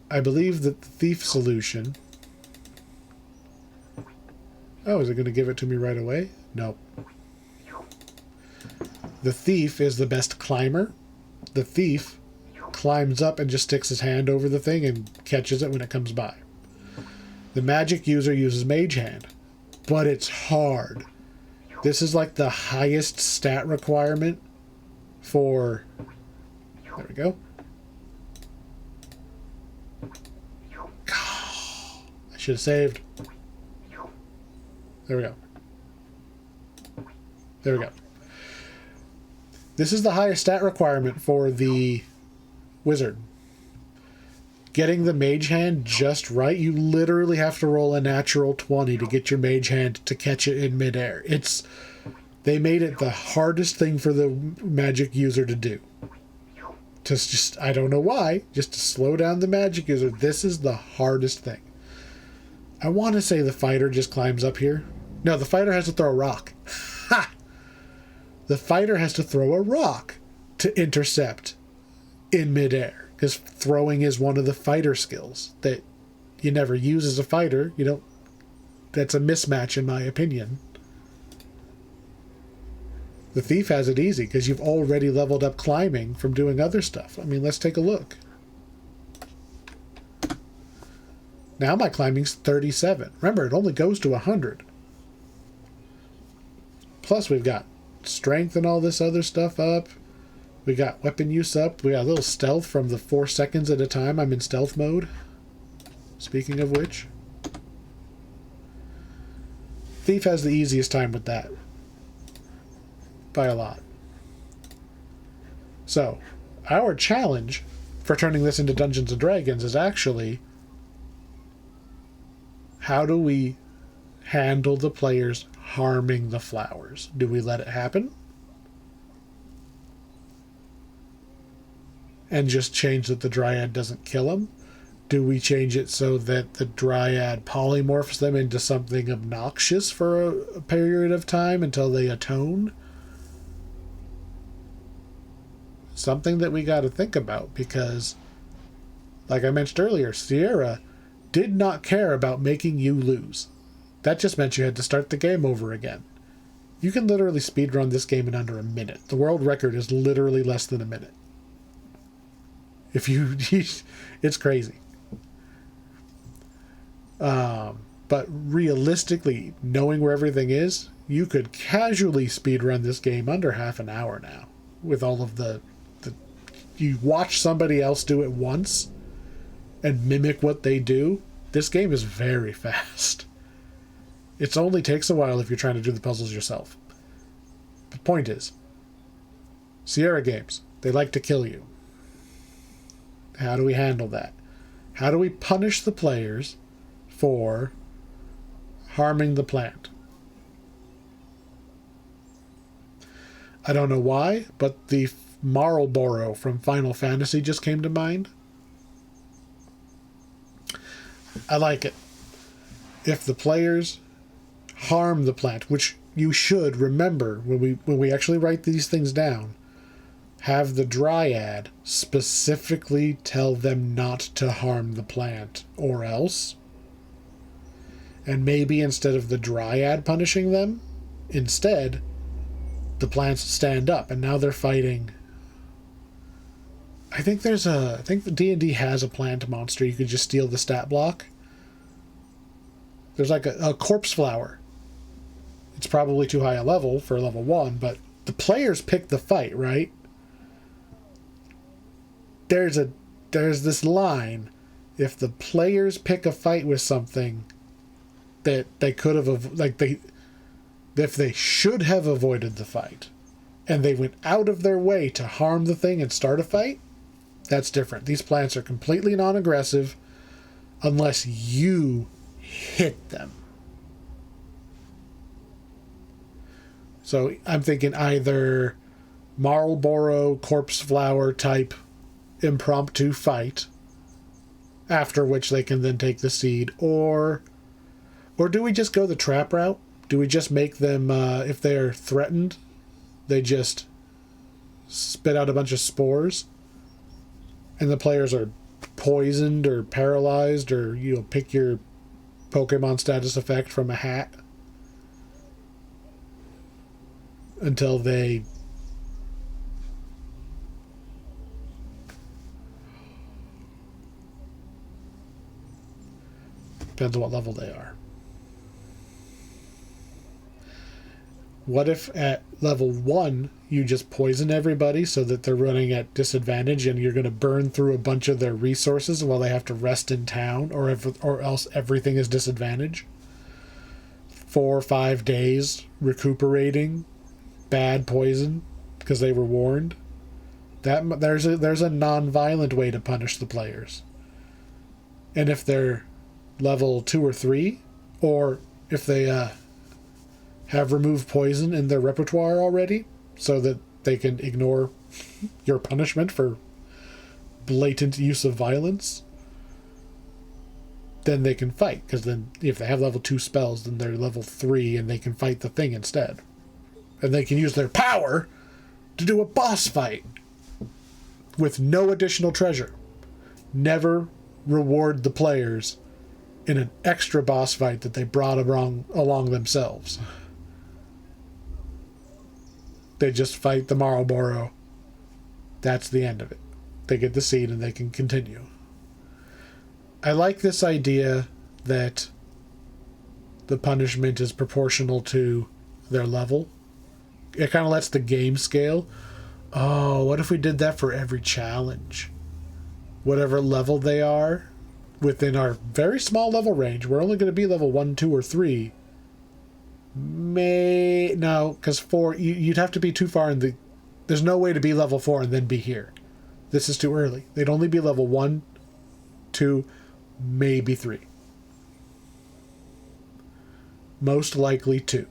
I believe that the thief solution... Oh, is it going to give it to me right away? Nope. The thief is the best climber. The thief climbs up and just sticks his hand over the thing and catches it when it comes by. The magic user uses mage hand, but it's hard. This is like the highest stat requirement for... There we go. I should have saved. There we go. There we go. This is the highest stat requirement for the wizard. Getting the mage hand just right, you literally have to roll a natural 20 to get your mage hand to catch it in midair. They made it the hardest thing for the magic user to do. Just, I don't know why, just to slow down the magic user. This is the hardest thing. I want to say the fighter just climbs up here. No, the fighter has to throw a rock. Ha! The fighter has to throw a rock to intercept in midair. Because throwing is one of the fighter skills that you never use as a fighter. You don't... That's a mismatch in my opinion. The thief has it easy because you've already leveled up climbing from doing other stuff. I mean, let's take a look. Now my climbing's 37. Remember, it only goes to 100. Plus we've got strength and all this other stuff up. We got weapon use up. We got a little stealth from the 4 seconds at a time. I'm in stealth mode. Speaking of which. Thief has the easiest time with that. By a lot. So, our challenge for turning this into Dungeons & Dragons is actually... How do we handle the players harming the flowers? Do we let it happen? And just change that the Dryad doesn't kill them? Do we change it so that the Dryad polymorphs them into something obnoxious for a period of time until they atone? Something that we got to think about, because, like I mentioned earlier, Sierra did not care about making you lose. That just meant you had to start the game over again. You can literally speedrun this game in under a minute. The world record is literally less than a minute. If you... it's crazy. But realistically, knowing where everything is, you could casually speedrun this game under half an hour now. With all of the... You watch somebody else do it once and mimic what they do, this game is very fast. It only takes a while if you're trying to do the puzzles yourself. The point is, Sierra games, they like to kill you. How do we handle that? How do we punish the players for harming the plant? I don't know why, but the Marlboro from Final Fantasy just came to mind. I like it. If the players harm the plant, which you should remember when we actually write these things down, have the Dryad specifically tell them not to harm the plant, or else. And maybe instead of the Dryad punishing them, instead, the plants stand up, and now they're fighting. I think the D&D has a plant monster you could just steal the stat block. There's like a corpse flower. It's probably too high a level for level 1, but the players pick the fight, right? There's this line. If the players pick a fight with something that they could have, if they should have avoided the fight, and they went out of their way to harm the thing and start a fight, that's different. These plants are completely non-aggressive unless you hit them. So I'm thinking either Marlboro corpse flower type impromptu fight, after which they can then take the seed, or do we just go the trap route? Do we just make them, if they're threatened, they just spit out a bunch of spores, and the players are poisoned or paralyzed, or pick your Pokemon status effect from a hat until they depends on what level they are. What if at level 1 you just poison everybody so that they're running at disadvantage, and you're going to burn through a bunch of their resources while they have to rest in town, or else everything is disadvantage? 4 or 5 days recuperating bad poison because they were warned. That there's a non-violent way to punish the players. And if they're level 2 or 3, or if they have removed poison in their repertoire already, so that they can ignore your punishment for blatant use of violence, then they can fight. Because then if they have level 2 spells, then they're level 3 and they can fight the thing instead. And they can use their power to do a boss fight with no additional treasure. Never reward the players in an extra boss fight that they brought along themselves. They just fight the Marlboro. That's the end of it. They get the seed and they can continue. I like this idea that the punishment is proportional to their level. It kind of lets the game scale. Oh, what if we did that for every challenge? Whatever level they are, within our very small level range, we're only going to be level 1, 2, or 3. No, because 4, you'd have to be too far in the... There's no way to be level 4 and then be here. This is too early. They'd only be level 1, 2, maybe 3. Most likely 2.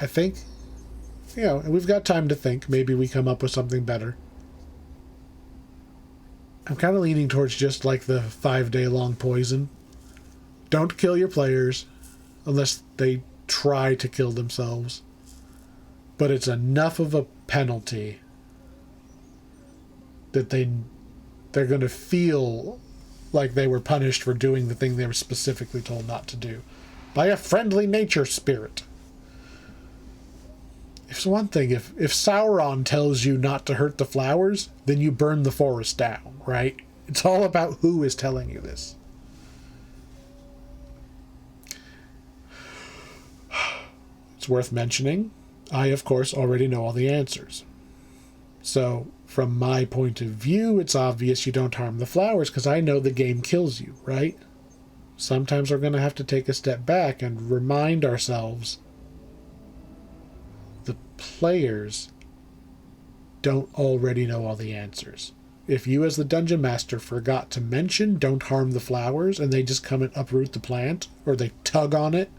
I think You know, and we've got time to think. Maybe we come up with something better. I'm kind of leaning towards just like the 5-day-long poison. Don't kill your players unless they try to kill themselves. But it's enough of a penalty that they're going to feel like they were punished for doing the thing they were specifically told not to do by a friendly nature spirit. It's one thing, if Sauron tells you not to hurt the flowers, then you burn the forest down, right? It's all about who is telling you this. It's worth mentioning, I, of course, already know all the answers. So, from my point of view, it's obvious you don't harm the flowers because I know the game kills you, right? Sometimes we're going to have to take a step back and remind ourselves the players don't already know all the answers. If you as the dungeon master forgot to mention don't harm the flowers and they just come and uproot the plant, or they tug on it,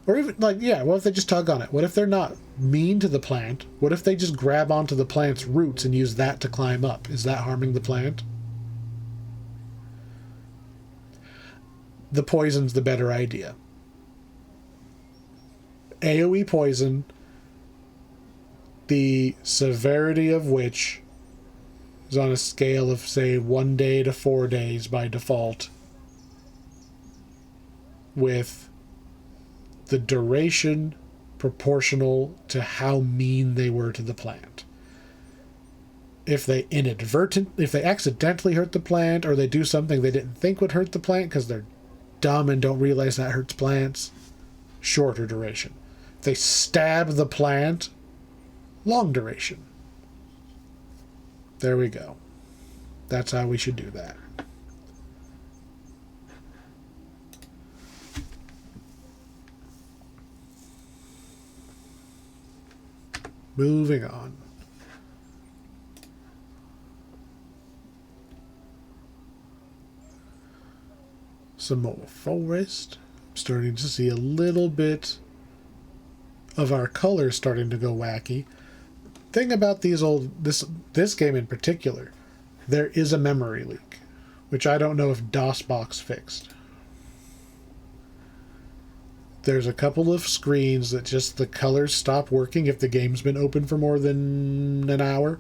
or even like, yeah, what if they just tug on it? What if they're not mean to the plant? What if they just grab onto the plant's roots and use that to climb up? Is that harming the plant? The poison's the better idea. AoE poison, the severity of which is on a scale of, say, 1 day to 4 days by default, with the duration proportional to how mean they were to the plant. If they accidentally hurt the plant, or they do something they didn't think would hurt the plant because they're dumb and don't realize that hurts plants, shorter duration. If they stab the plant, long duration. There we go. That's how we should do that. Moving on. Some more forest. I'm starting to see a little bit of our colors starting to go wacky. Thing about this game in particular, there is a memory leak, which I don't know if DOSBox fixed. There's a couple of screens that just the colors stop working if the game's been open for more than an hour.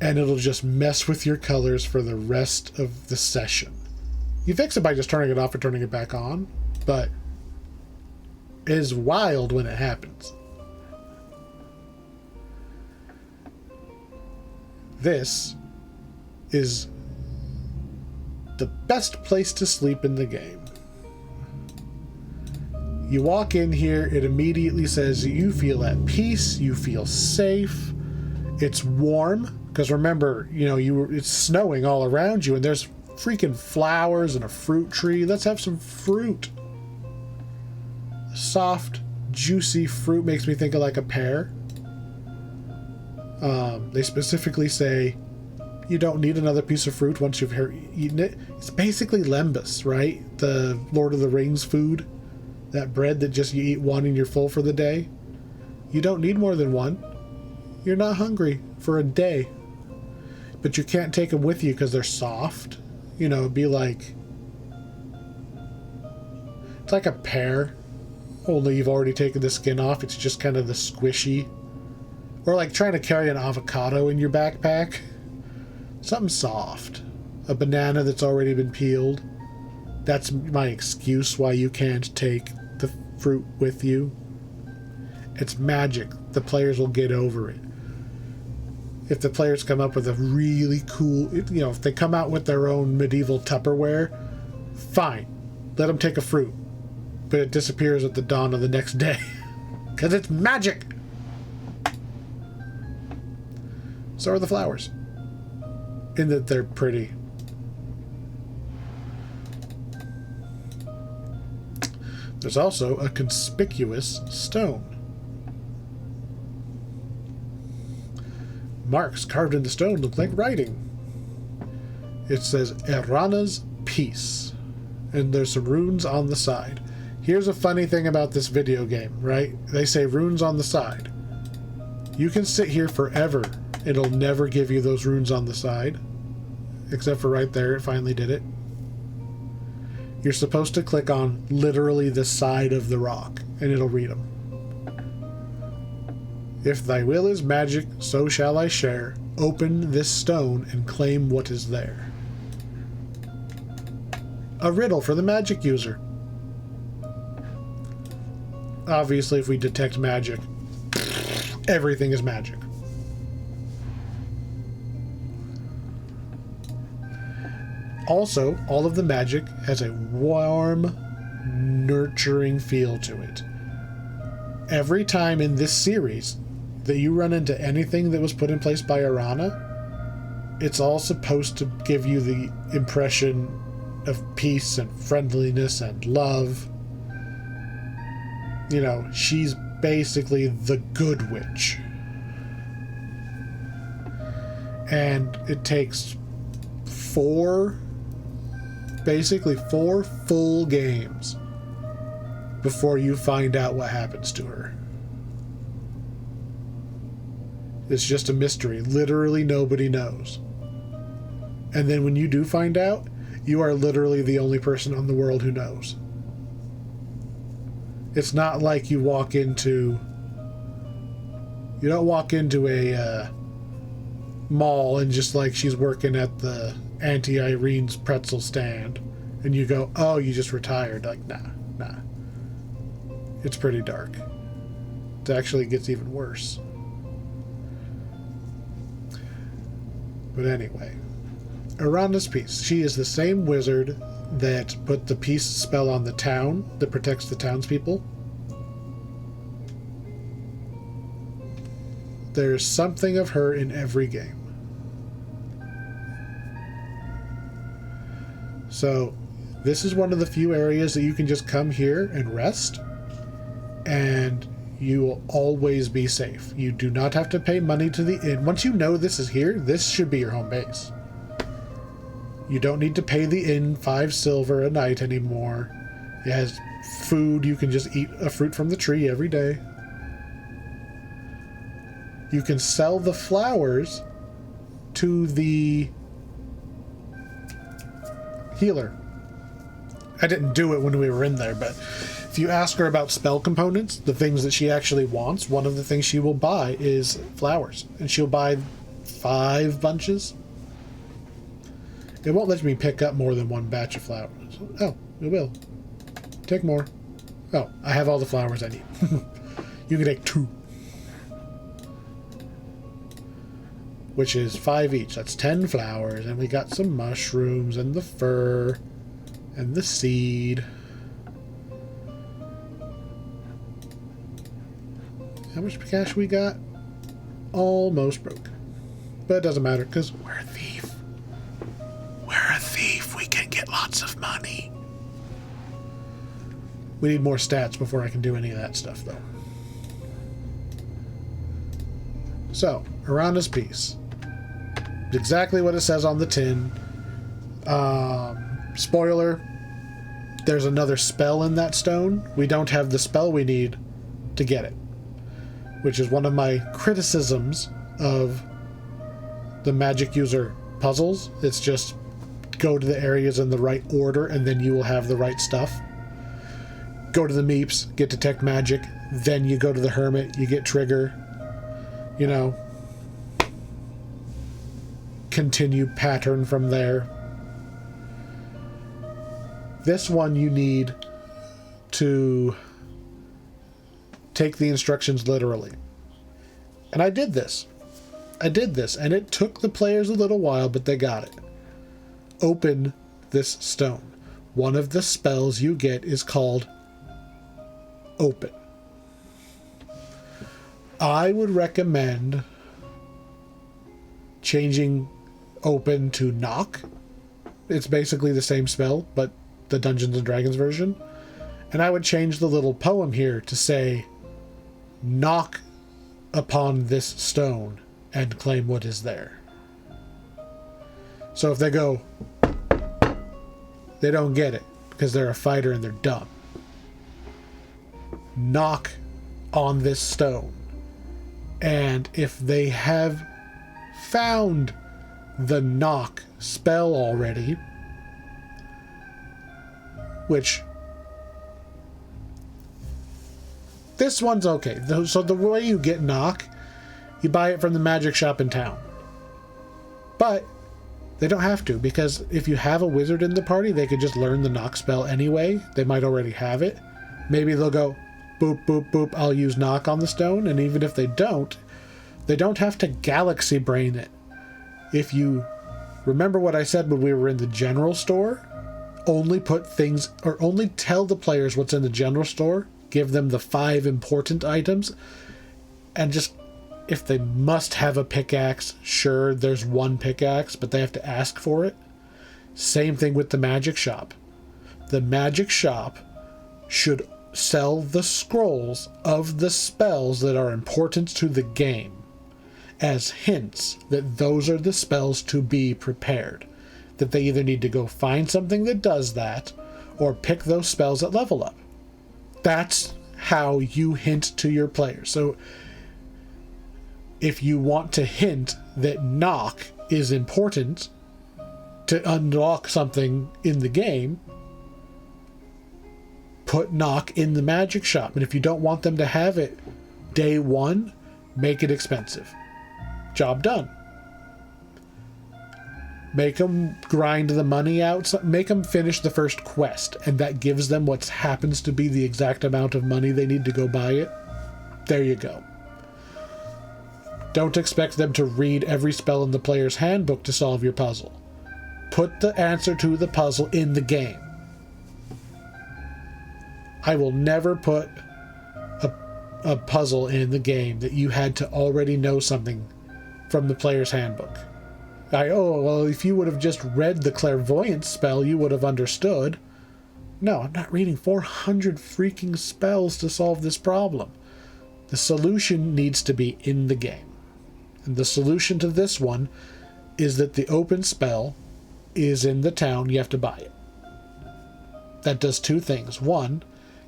And it'll just mess with your colors for the rest of the session. You fix it by just turning it off or turning it back on, but it is wild when it happens. This is the best place to sleep in the game. You walk in here, it immediately says you feel at peace, you feel safe, it's warm, because remember, it's snowing all around you and there's freaking flowers and a fruit tree. Let's have some fruit. Soft, juicy fruit makes me think of like a pear. They specifically say you don't need another piece of fruit once you've eaten it. It's basically lembas, right? The Lord of the Rings food. That bread that just you eat one and you're full for the day. You don't need more than one. You're not hungry for a day. But you can't take them with you because they're soft. It'd be like... It's like a pear. Only you've already taken the skin off. It's just kind of the squishy. Or like trying to carry an avocado in your backpack. Something soft. A banana that's already been peeled. That's my excuse why you can't take the fruit with you. It's magic. The players will get over it. If the players come up with a really cool... if they come out with their own medieval Tupperware, fine. Let them take a fruit. But it disappears at the dawn of the next day. Because it's magic! So are the flowers. In that they're pretty. There's also a conspicuous stone. Marks carved in the stone look like writing. It says Erana's Peace. And there's some runes on the side. Here's a funny thing about this video game, right? They say runes on the side. You can sit here forever. It'll never give you those runes on the side. Except for right there, it finally did it. You're supposed to click on literally the side of the rock, and it'll read them. If thy will is magic, so shall I share. Open this stone and claim what is there. A riddle for the magic user. Obviously, if we detect magic, everything is magic. Also, all of the magic has a warm, nurturing feel to it. Every time in this series that you run into anything that was put in place by Arana, it's all supposed to give you the impression of peace and friendliness and love. You know, she's basically the good witch. And it takes basically four full games before you find out what happens to her. It's just a mystery. Literally nobody knows. And then when you do find out, you are literally the only person on the world who knows. It's not like you don't walk into a mall and just like she's working at the Auntie Irene's pretzel stand and you go, oh, you just retired. Like, nah. It's pretty dark. It actually gets even worse. But anyway, Arana's Peace. She is the same wizard that put the peace spell on the town that protects the townspeople. There's something of her in every game. So this is one of the few areas that you can just come here and rest, and you will always be safe. You do not have to pay money to the inn. Once you know this is here, this should be your home base. You don't need to pay the inn 5 silver a night anymore. It has food. You can just eat a fruit from the tree every day. You can sell the flowers to the healer. I didn't do it when we were in there, but if you ask her about spell components, the things that she actually wants, one of the things she will buy is flowers. And she'll buy 5 bunches. It won't let me pick up more than 1 batch of flowers. Oh, it will. Take more. Oh, I have all the flowers I need. You can take 2. Which is 5 each. That's 10 flowers. And we got some mushrooms and the fur and the seed. How much cash we got? Almost broke. But it doesn't matter because we're a thief. We're a thief. We can get lots of money. We need more stats before I can do any of that stuff, though. So, Arana's Peace. Exactly what it says on the tin. Spoiler, there's another spell in that stone. We don't have the spell we need to get it, which is one of my criticisms of the magic user puzzles. It's just go to the areas in the right order and then you will have the right stuff. Go to the Meeps, get Detect Magic, then you go to the Hermit, you get Trigger, you know, continue pattern from there. This one you need to take the instructions literally. And I did this, and it took the players a little while, but they got it. Open this stone. One of the spells you get is called Open. I would recommend changing Open to Knock. It's basically the same spell, but the Dungeons and Dragons version. And I would change the little poem here to say, knock upon this stone and claim what is there. So if they go, they don't get it because they're a fighter and they're dumb. knock on this stone. And if they have found the knock spell already, which this one's okay. So the way you get knock, you buy it from the magic shop in town. But they don't have to, because if you have a wizard in the party, they could just learn the knock spell anyway. They might already have it. Maybe they'll go, boop, boop, boop, I'll use knock on the stone. And even if they don't have to galaxy brain it. If you remember what I said when we were in the general store, only put things, or only tell the players what's in the general store, give them the 5 important items, and just, if they must have a pickaxe, sure, there's 1 pickaxe, but they have to ask for it. Same thing with the magic shop. The magic shop should sell the scrolls of the spells that are important to the game as hints that those are the spells to be prepared. That they either need to go find something that does that, or pick those spells at level up. That's how you hint to your players. So if you want to hint that knock is important to unlock something in the game, put knock in the magic shop. And if you don't want them to have it day 1, make it expensive. Job done. Make them grind the money out. Make them finish the first quest, and that gives them what happens to be the exact amount of money they need to go buy it. There you go. Don't expect them to read every spell in the player's handbook to solve your puzzle. Put the answer to the puzzle in the game. I will never put a puzzle in the game that you had to already know something from the player's handbook. Well, if you would have just read the clairvoyance spell, you would have understood. No, I'm not reading 400 freaking spells to solve this problem. The solution needs to be in the game. And the solution to this one is that the open spell is in the town. You have to buy it. That does 2 things. 1,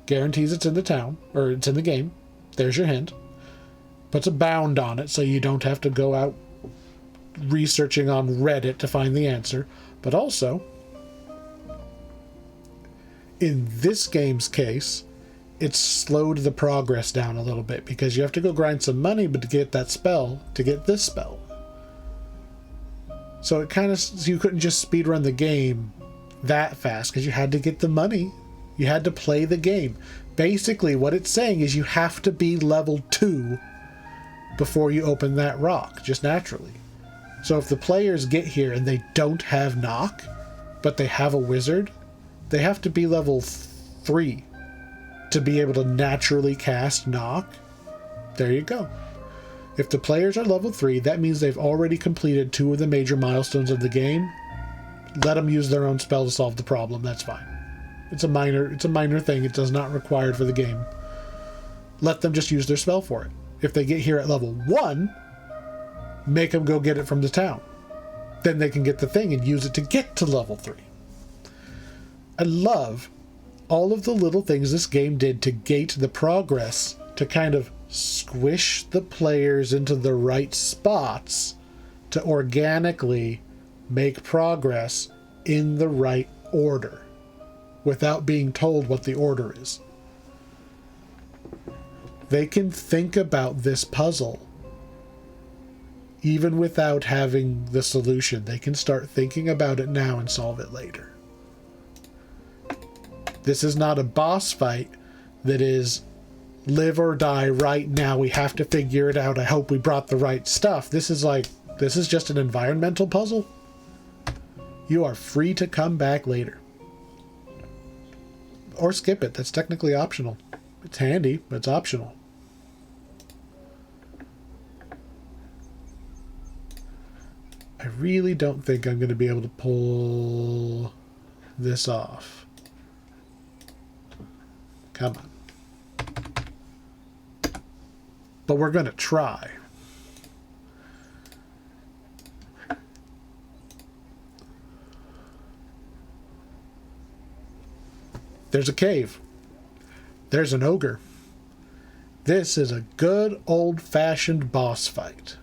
guarantees it's in the town, or it's in the game. There's your hint. Puts a bound on it so you don't have to go out researching on Reddit to find the answer. But also, in this game's case, it's slowed the progress down a little bit, because you have to go grind some money but to get that spell, to get this spell. So it kind of, you couldn't just speedrun the game that fast, because you had to get the money. You had to play the game. Basically what it's saying is you have to be level 2 before you open that rock, just naturally. So if the players get here and they don't have knock, but they have a wizard, they have to be level 3 to be able to naturally cast knock. There you go. If the players are level 3, that means they've already completed 2 of the major milestones of the game. Let them use their own spell to solve the problem. That's fine. It's a minor thing. It does not require it for the game. Let them just use their spell for it. If they get here at level 1, make them go get it from the town. Then they can get the thing and use it to get to level 3. I love all of the little things this game did to gate the progress, to kind of squish the players into the right spots to organically make progress in the right order without being told what the order is. They can think about this puzzle even without having the solution. They can start thinking about it now and solve it later. This is not a boss fight that is live or die right now. We have to figure it out. I hope we brought the right stuff. This is just an environmental puzzle. You are free to come back later. Or skip it. That's technically optional. It's handy, but it's optional. I really don't think I'm going to be able to pull this off. Come on. But we're going to try. There's a cave. There's an ogre. This is a good old-fashioned boss fight.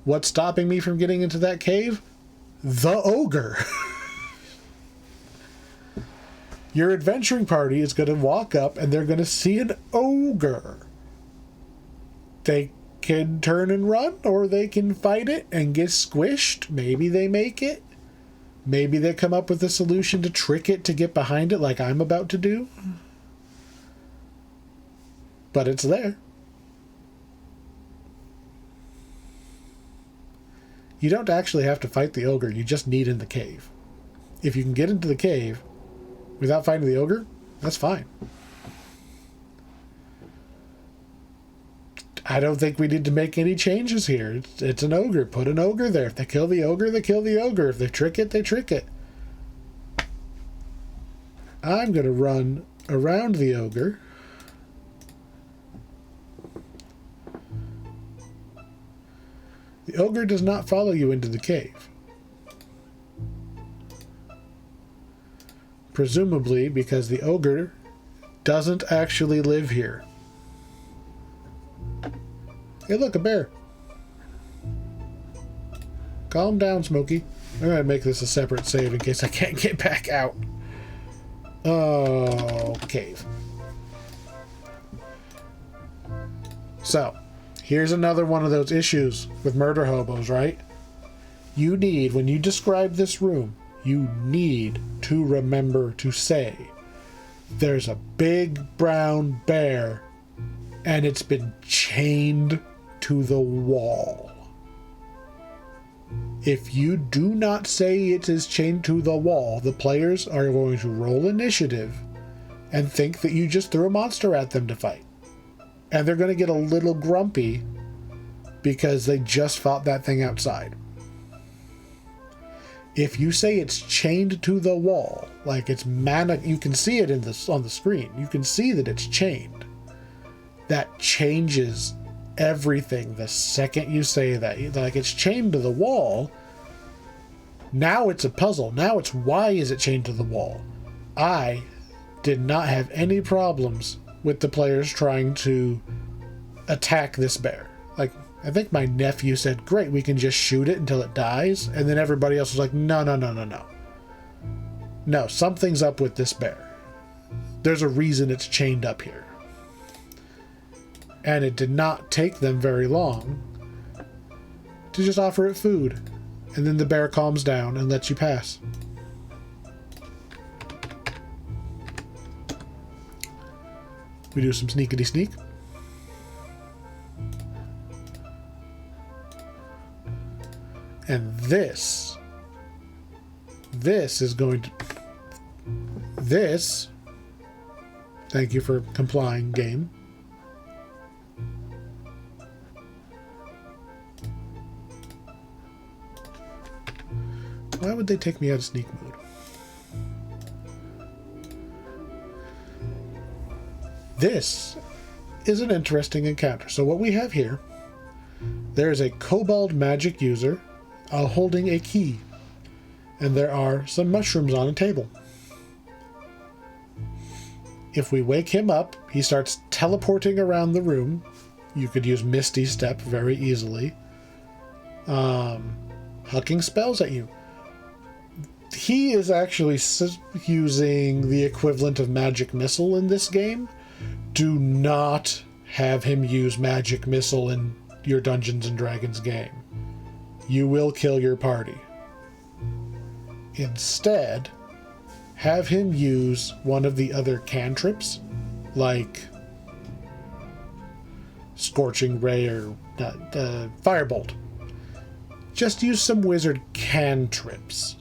What's stopping me from getting into that cave? The ogre. Your adventuring party is going to walk up and they're going to see an ogre. They can turn and run, or they can fight it and get squished. Maybe they make it. Maybe they come up with a solution to trick it to get behind it like I'm about to do. But it's there. You don't actually have to fight the ogre. You just need in the cave. If you can get into the cave without fighting the ogre, that's fine. I don't think we need to make any changes here. It's an ogre. Put an ogre there. If they kill the ogre, they kill the ogre. If they trick it, they trick it. I'm going to run around the ogre. The ogre does not follow you into the cave. Presumably because the ogre doesn't actually live here. Hey, look, a bear. Calm down, Smokey. I'm going to make this a separate save in case I can't get back out. Oh, cave. So, here's another one of those issues with murder hobos, right? You need, when you describe this room, you need to remember to say, there's a big brown bear and it's been chained to the wall. If you do not say it is chained to the wall, the players are going to roll initiative and think that you just threw a monster at them to fight. And they're going to get a little grumpy because they just fought that thing outside. If you say it's chained to the wall, like it's you can see it on the screen. You can see that it's chained. That changes everything the second you say that. Like, it's chained to the wall. Now it's a puzzle. Now it's, why is it chained to the wall? I did not have any problems with the players trying to attack this bear. Like, I think my nephew said, great, we can just shoot it until it dies. And then everybody else was like, no. No, something's up with this bear. There's a reason it's chained up here. And it did not take them very long to just offer it food. And then the bear calms down and lets you pass. We do some sneakity sneak. And this is going to... This... Thank you for complying, game. Why would they take me out of sneak mode? This is an interesting encounter. So what we have here, there is a kobold magic user holding a key. And there are some mushrooms on a table. If we wake him up, he starts teleporting around the room. You could use Misty Step very easily. Hucking spells at you. He is actually using the equivalent of Magic Missile in this game. Do not have him use Magic Missile in your Dungeons & Dragons game. You will kill your party. Instead, have him use one of the other cantrips, like Scorching Ray or Firebolt. Just use some wizard cantrips.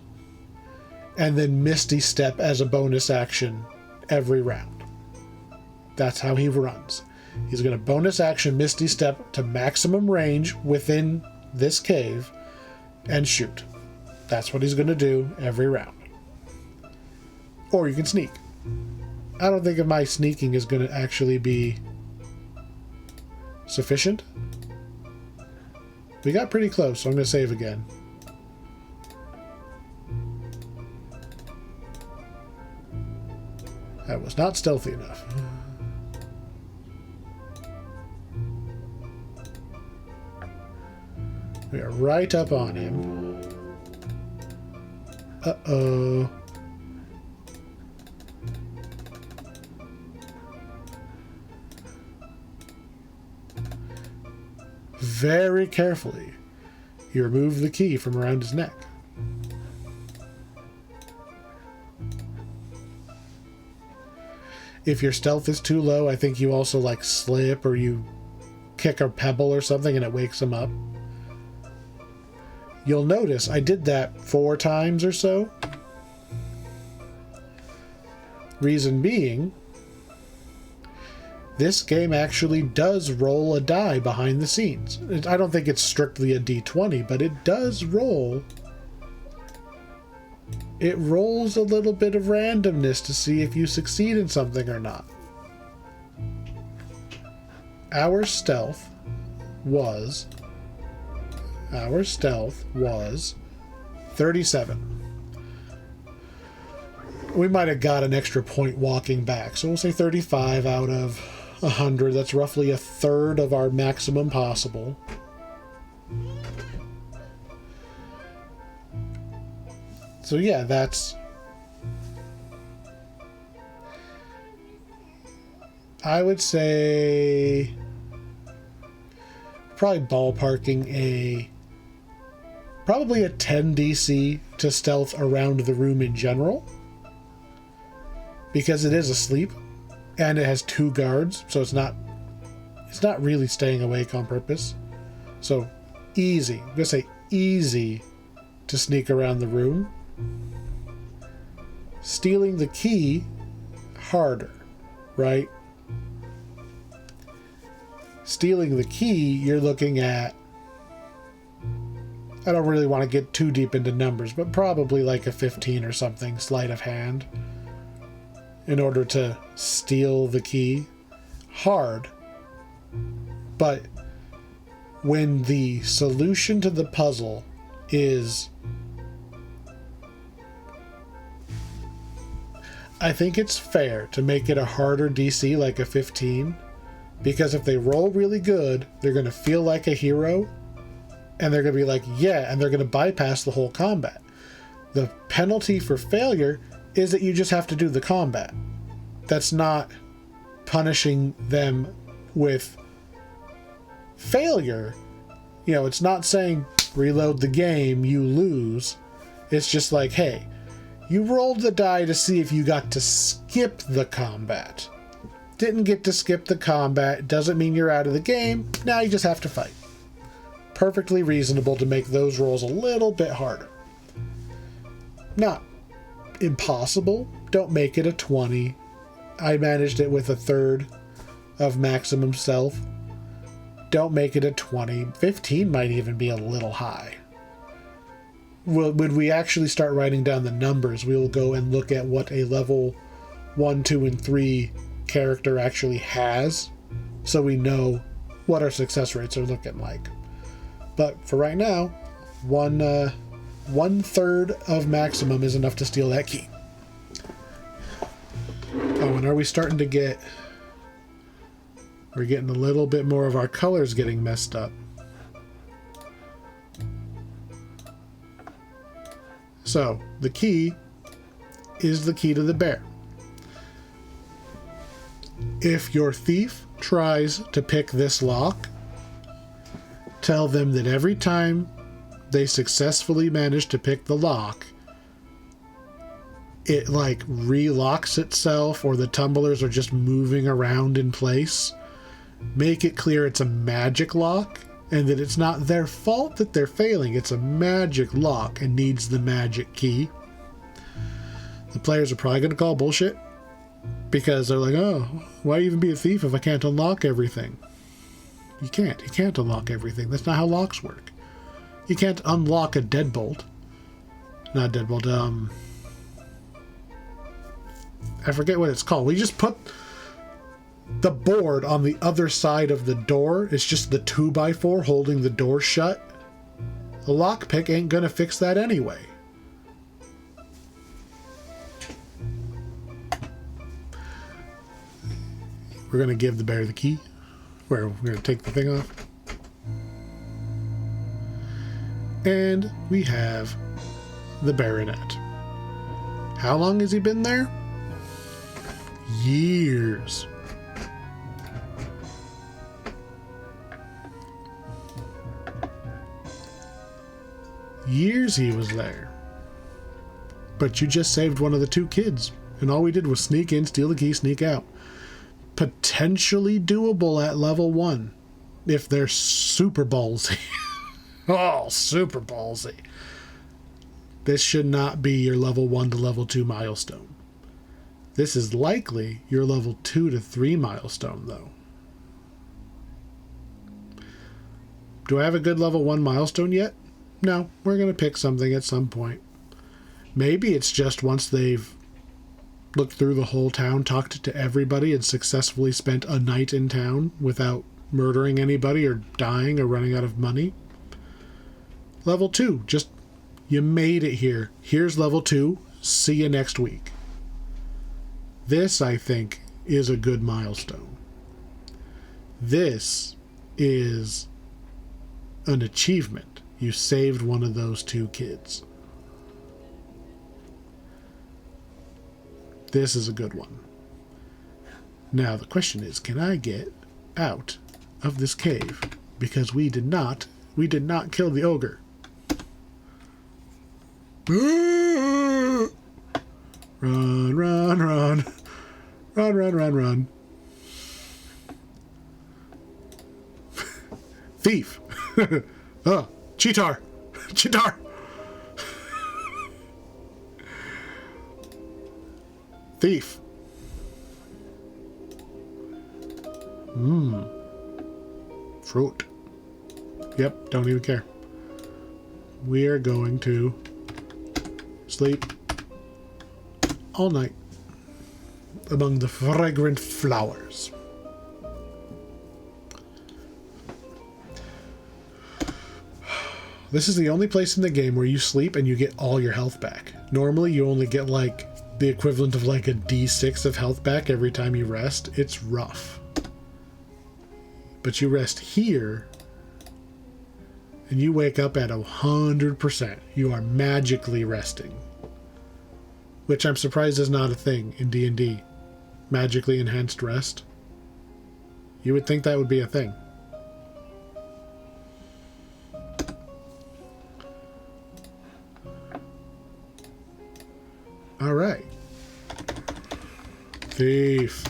And then Misty Step as a bonus action every round. That's how he runs. He's going to bonus action Misty Step to maximum range within this cave and shoot. That's what he's going to do every round. Or you can sneak. I don't think if my sneaking is going to actually be sufficient. We got pretty close, so I'm going to save again. That was not stealthy enough. We are right up on him. Uh-oh. Very carefully, you remove the key from around his neck. If your stealth is too low, I think you also like slip or you kick a pebble or something and it wakes him up. You'll notice I did that 4 times or so. Reason being, this game actually does roll a die behind the scenes. I don't think it's strictly a d20, but it does roll. It rolls a little bit of randomness to see if you succeed in something or not. Our stealth was 37. We might have got an extra point walking back, so we'll say 35 out of 100. That's roughly a third of our maximum possible. So yeah, that's... I would say... probably ballparking probably a 10 DC to stealth around the room in general. Because it is asleep. And it has 2 guards, so it's not really staying awake on purpose. So easy. I'm going to say easy to sneak around the room. Stealing the key, harder, right? Stealing the key, you're looking at, I don't really want to get too deep into numbers, but probably like a 15 or something, sleight of hand, in order to steal the key. Hard. But when the solution to the puzzle is... I think it's fair to make it a harder DC, like a 15, because if they roll really good, they're going to feel like a hero, and they're going to be like, yeah, and they're going to bypass the whole combat. The penalty for failure is that you just have to do the combat. That's not punishing them with failure. You know, it's not saying reload the game, you lose. It's just like, hey, you rolled the die to see if you got to skip the combat. Didn't get to skip the combat, doesn't mean you're out of the game. Now you just have to fight. Perfectly reasonable to make those rolls a little bit harder. Not impossible. Don't make it a 20. I managed it with a third of maximum stealth. Don't make it a 20. 15 might even be a little high. Well, when we actually start writing down the numbers, we will go and look at what a level 1, 2, and 3 character actually has, so we know what our success rates are looking like. But for right now, one third of maximum is enough to steal that key. Oh, and are we starting to get... We're getting a little bit more of our colors getting messed up. So, the key is the key to the bear. If your thief tries to pick this lock, tell them that every time they successfully manage to pick the lock, it like relocks itself, or the tumblers are just moving around in place. Make it clear it's a magic lock, and that it's not their fault that they're failing. It's a magic lock and needs the magic key. The players are probably going to call bullshit, because they're like, oh, why even be a thief if I can't unlock everything? You can't. You can't unlock everything. That's not how locks work. You can't unlock a deadbolt. Not deadbolt, I forget what it's called. We just put the board on the other side of the door. It's just the 2x4 holding the door shut. A lockpick ain't gonna fix that anyway. We're gonna give the bear the key. We're gonna take the thing off. And we have the Baronet. How long has he been there? Years. Years he was there. But you just saved one of the two kids, and all we did was sneak in, steal the key, sneak out. Potentially doable at level 1, if they're super ballsy. Oh, super ballsy. This should not be your level 1 to level 2 milestone. This is likely your level 2 to 3 milestone, though. Do I have a good level 1 milestone yet? No, we're going to pick something at some point. Maybe it's just once they've looked through the whole town, talked to everybody, and successfully spent a night in town without murdering anybody or dying or running out of money. Level 2, just you made it here. Here's level 2. See you next week. This, I think, is a good milestone. This is an achievement. You saved one of those two kids. This is a good one. Now the question is, can I get out of this cave? Because we did not kill the ogre. Run, run, run. Run, run, run, run. Thief. Oh, cheatar. Cheatar. Thief. Fruit. Yep, don't even care. We are going to sleep all night among the fragrant flowers. This is the only place in the game where you sleep and you get all your health back. Normally you only get like the equivalent of like a D6 of health back every time you rest. It's rough. But you rest here and you wake up at 100%. You are magically resting. Which I'm surprised is not a thing in D&D. Magically enhanced rest. You would think that would be a thing. All right. Thief.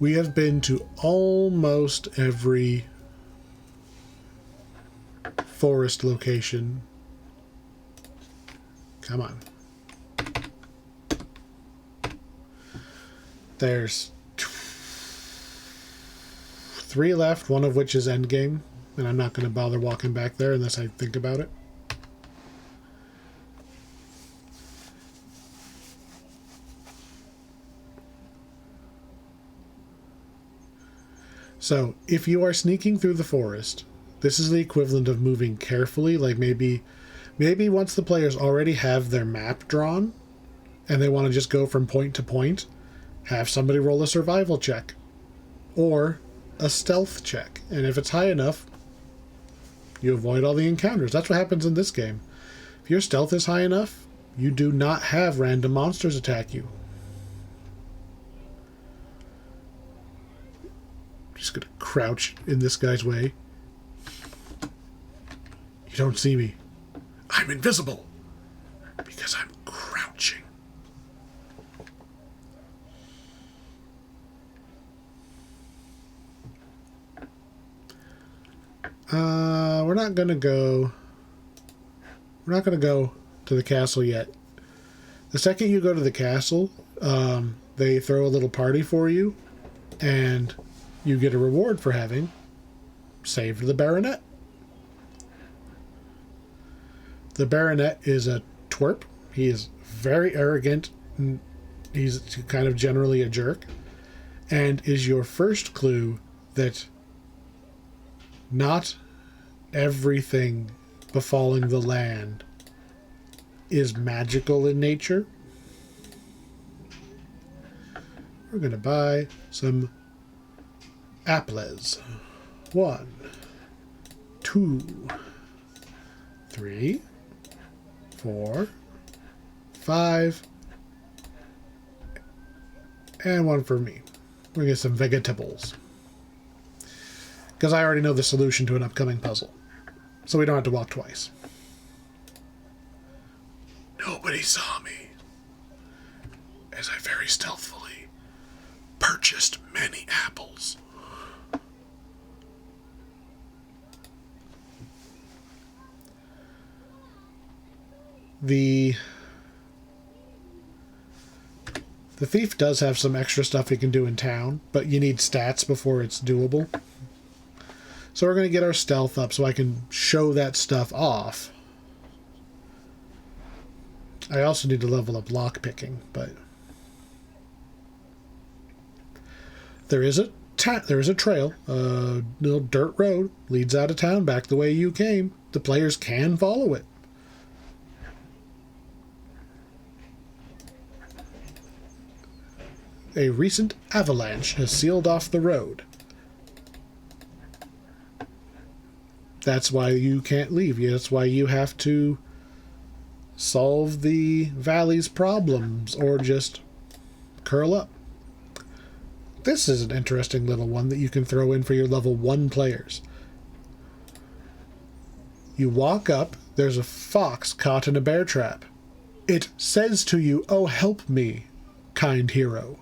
We have been to almost every forest location. Come on. There's 3 left, one of which is endgame, and I'm not going to bother walking back there unless I think about it. So, if you are sneaking through the forest, this is the equivalent of moving carefully, like maybe once the players already have their map drawn, and they want to just go from point to point, have somebody roll a survival check. Or a stealth check. And if it's high enough, you avoid all the encounters. That's what happens in this game. If your stealth is high enough, you do not have random monsters attack you. Just gonna crouch in this guy's way. You don't see me. I'm invisible. Because I'm crouching. We're not gonna go to the castle yet. The second you go to the castle, they throw a little party for you, and you get a reward for having saved the Baronet. The Baronet is a twerp. He is very arrogant. He's kind of generally a jerk. And is your first clue that not everything befalling the land is magical in nature. We're going to buy some apples. 1, 2, 3, 4, 5, and 1 for me. We're going to get some vegetables. Because I already know the solution to an upcoming puzzle. So we don't have to walk twice. Nobody saw me, as I very stealthily purchased many apples. The thief does have some extra stuff he can do in town, but you need stats before it's doable. So we're going to get our stealth up so I can show that stuff off. I also need to level up lockpicking, but there is a trail, a little dirt road leads out of town back the way you came. The players can follow it. A recent avalanche has sealed off the road. That's why you can't leave. That's why you have to solve the valley's problems or just curl up. This is an interesting little one that you can throw in for your level 1 players. You walk up, there's a fox caught in a bear trap. It says to you, "Oh, help me, kind hero."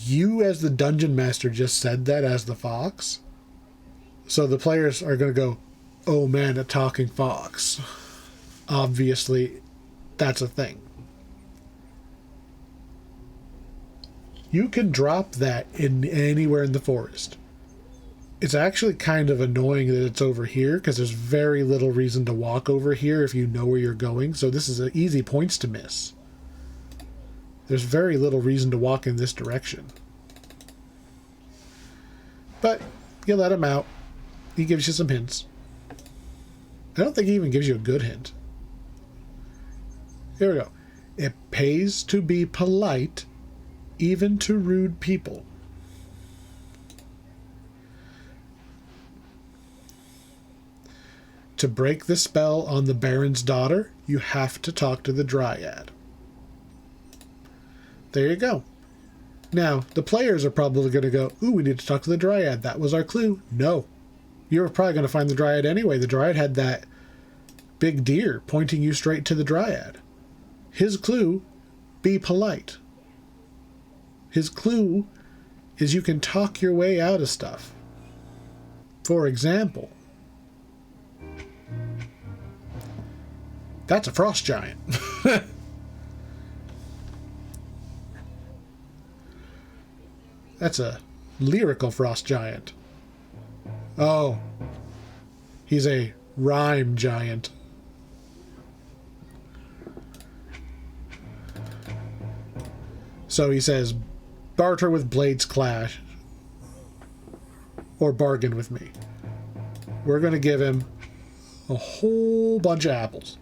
You as the dungeon master just said that as the fox. So the players are going to go, "Oh man, a talking fox." Obviously, that's a thing. You can drop that in anywhere in the forest. It's actually kind of annoying that it's over here because there's very little reason to walk over here if you know where you're going. So this is an easy points to miss. There's very little reason to walk in this direction. But you let him out. He gives you some hints. I don't think he even gives you a good hint. Here we go. It pays to be polite, even to rude people. To break the spell on the Baron's daughter, you have to talk to the Dryad. There you go. Now, the players are probably going to go, "Ooh, we need to talk to the Dryad. That was our clue." No. You're probably going to find the Dryad anyway. The Dryad had that big deer pointing you straight to the Dryad. His clue, be polite. His clue is you can talk your way out of stuff. For example, that's a frost giant. That's a lyrical frost giant. Oh, he's a rhyme giant. So he says, "Barter with blades clash, or bargain with me." We're going to give him a whole bunch of apples.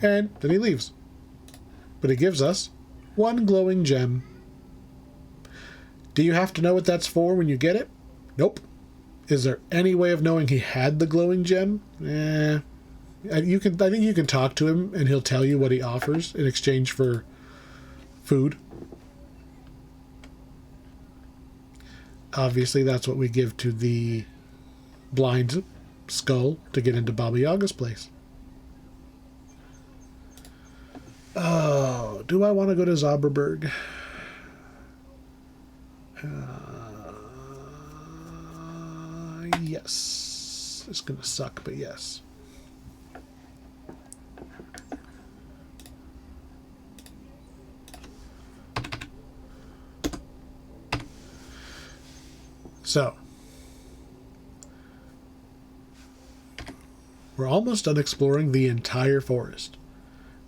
And then he leaves. But he gives us 1 glowing gem. Do you have to know what that's for when you get it? Nope. Is there any way of knowing he had the glowing gem? I think you can talk to him and he'll tell you what he offers in exchange for food. Obviously, that's what we give to the blind skull to get into Baba Yaga's place. Oh, do I want to go to Zauberberg? Yes. It's going to suck, but yes. So, we're almost done exploring the entire forest.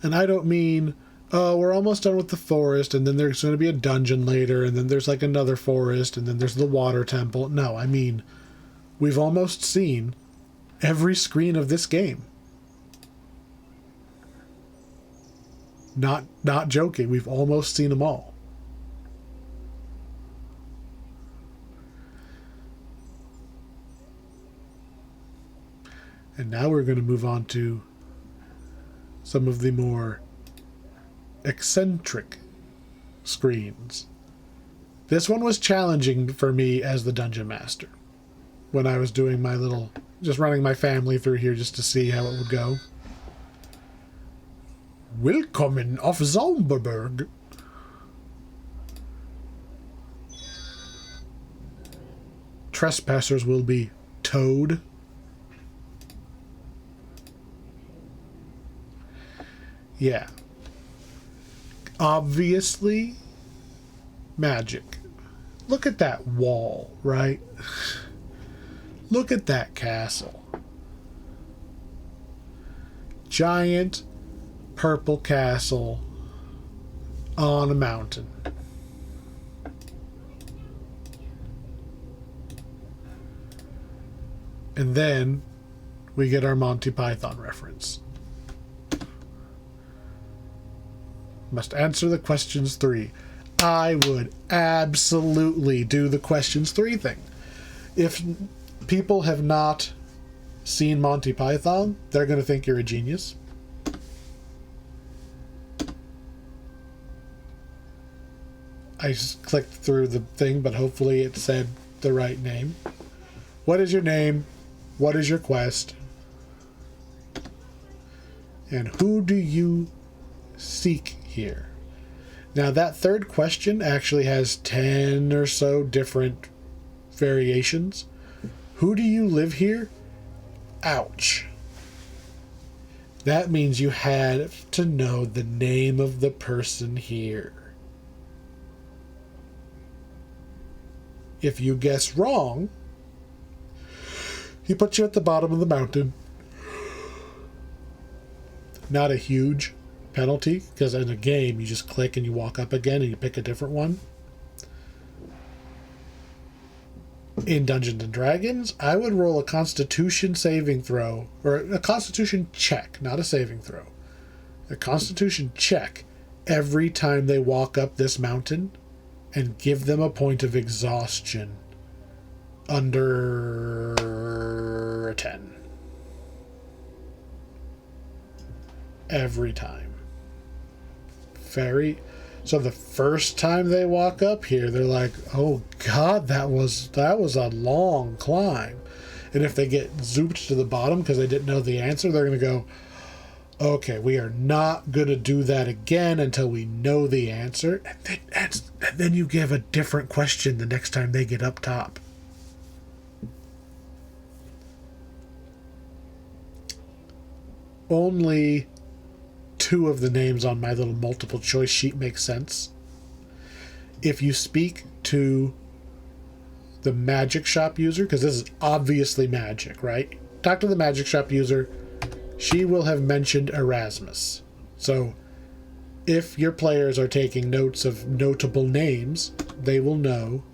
And I don't mean, oh, we're almost done with the forest, and then there's going to be a dungeon later, and then there's like another forest, and then there's the water temple. No, I mean, we've almost seen every screen of this game. Not joking, we've almost seen them all. And now we're going to move on to some of the more eccentric screens. This one was challenging for me as the dungeon master when I was doing my little, just running my family through here just to see how it would go. Willkommen auf Zauberberg. Trespassers will be towed. Yeah. Obviously, magic. Look at that wall, right? Look at that castle. Giant purple castle on a mountain. And then we get our Monty Python reference. Must answer the questions 3. I would absolutely do the questions 3 thing. If people have not seen Monty Python, they're going to think you're a genius. I just clicked through the thing, but hopefully it said the right name. What is your name? What is your quest? And who do you seek here? Now that third question actually has 10 or so different variations. Who do you live here? Ouch. That means you had to know the name of the person here. If you guess wrong, he puts you at the bottom of the mountain. Not a huge penalty, because in a game you just click and you walk up again and you pick a different one. In Dungeons and Dragons, I would roll a Constitution saving throw, or a Constitution check, not a saving throw. A Constitution check every time they walk up this mountain and give them a point of exhaustion under a 10. Every time. So the first time they walk up here, they're like, oh God, that was a long climb. And if they get zooped to the bottom because they didn't know the answer, they're going to go, okay, we are not going to do that again until we know the answer. And then you give a different question the next time they get up top. Only 2 of the names on my little multiple choice sheet make sense. If you speak to the magic shop user, because this is obviously magic, right? Talk to the magic shop user. She will have mentioned Erasmus. So if your players are taking notes of notable names, they will know.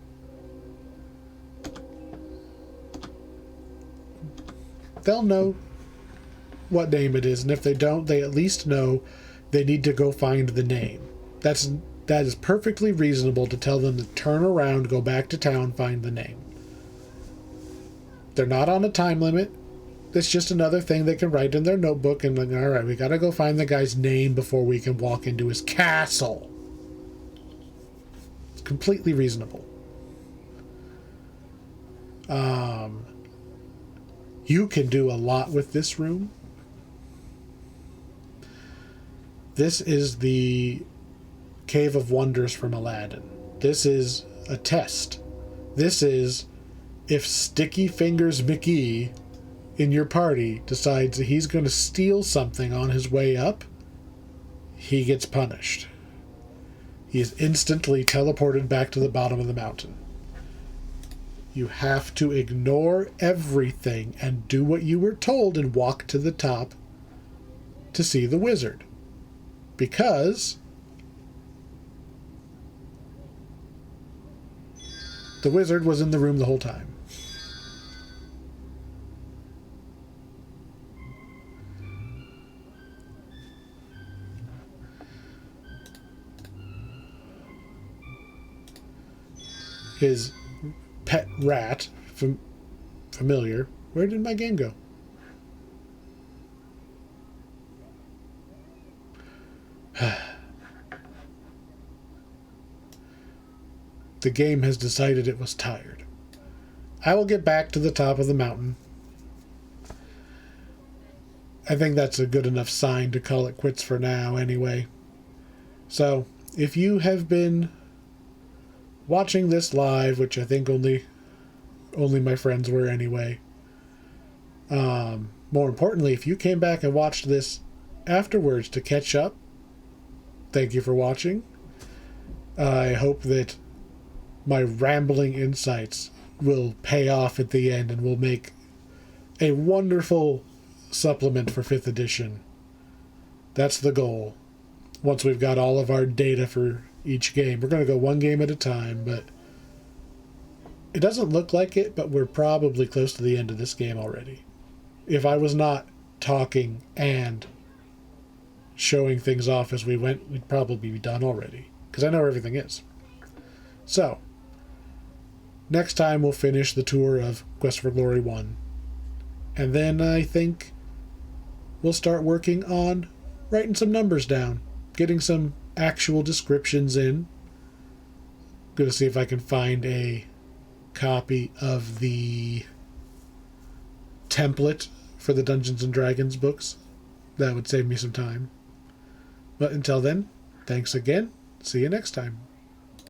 They'll know what name it is, and if they don't, they at least know they need to go find the name. That is perfectly reasonable to tell them to turn around, go back to town, find the name. They're not on a time limit. It's just another thing they can write in their notebook and like, all right, we gotta go find the guy's name before we can walk into his castle. It's completely reasonable. You can do a lot with this room. This is the Cave of Wonders from Aladdin. This is a test. This is if Sticky Fingers McGee in your party decides that he's going to steal something on his way up, he gets punished. He is instantly teleported back to the bottom of the mountain. You have to ignore everything and do what you were told and walk to the top to see the wizard. Because the wizard was in the room the whole time. His pet rat, familiar. Where did my game go? the game has decided it was tired. I will get back to the top of the mountain. I think that's a good enough sign to call it quits for now anyway. So, if you have been watching this live, which I think only my friends were anyway, more importantly, if you came back and watched this afterwards to catch up, thank you for watching. I hope that my rambling insights will pay off at the end and will make a wonderful supplement for 5th edition. That's the goal. Once we've got all of our data for each game. We're going to go one game at a time, but it doesn't look like it, but we're probably close to the end of this game already. If I was not talking and showing things off as we went, we'd probably be done already, because I know where everything is. So, next time we'll finish the tour of Quest for Glory 1. And then I think we'll start working on writing some numbers down, getting some actual descriptions in. Going to see if I can find a copy of the template for the Dungeons and Dragons books. That would save me some time. But until then, thanks again. See you next time.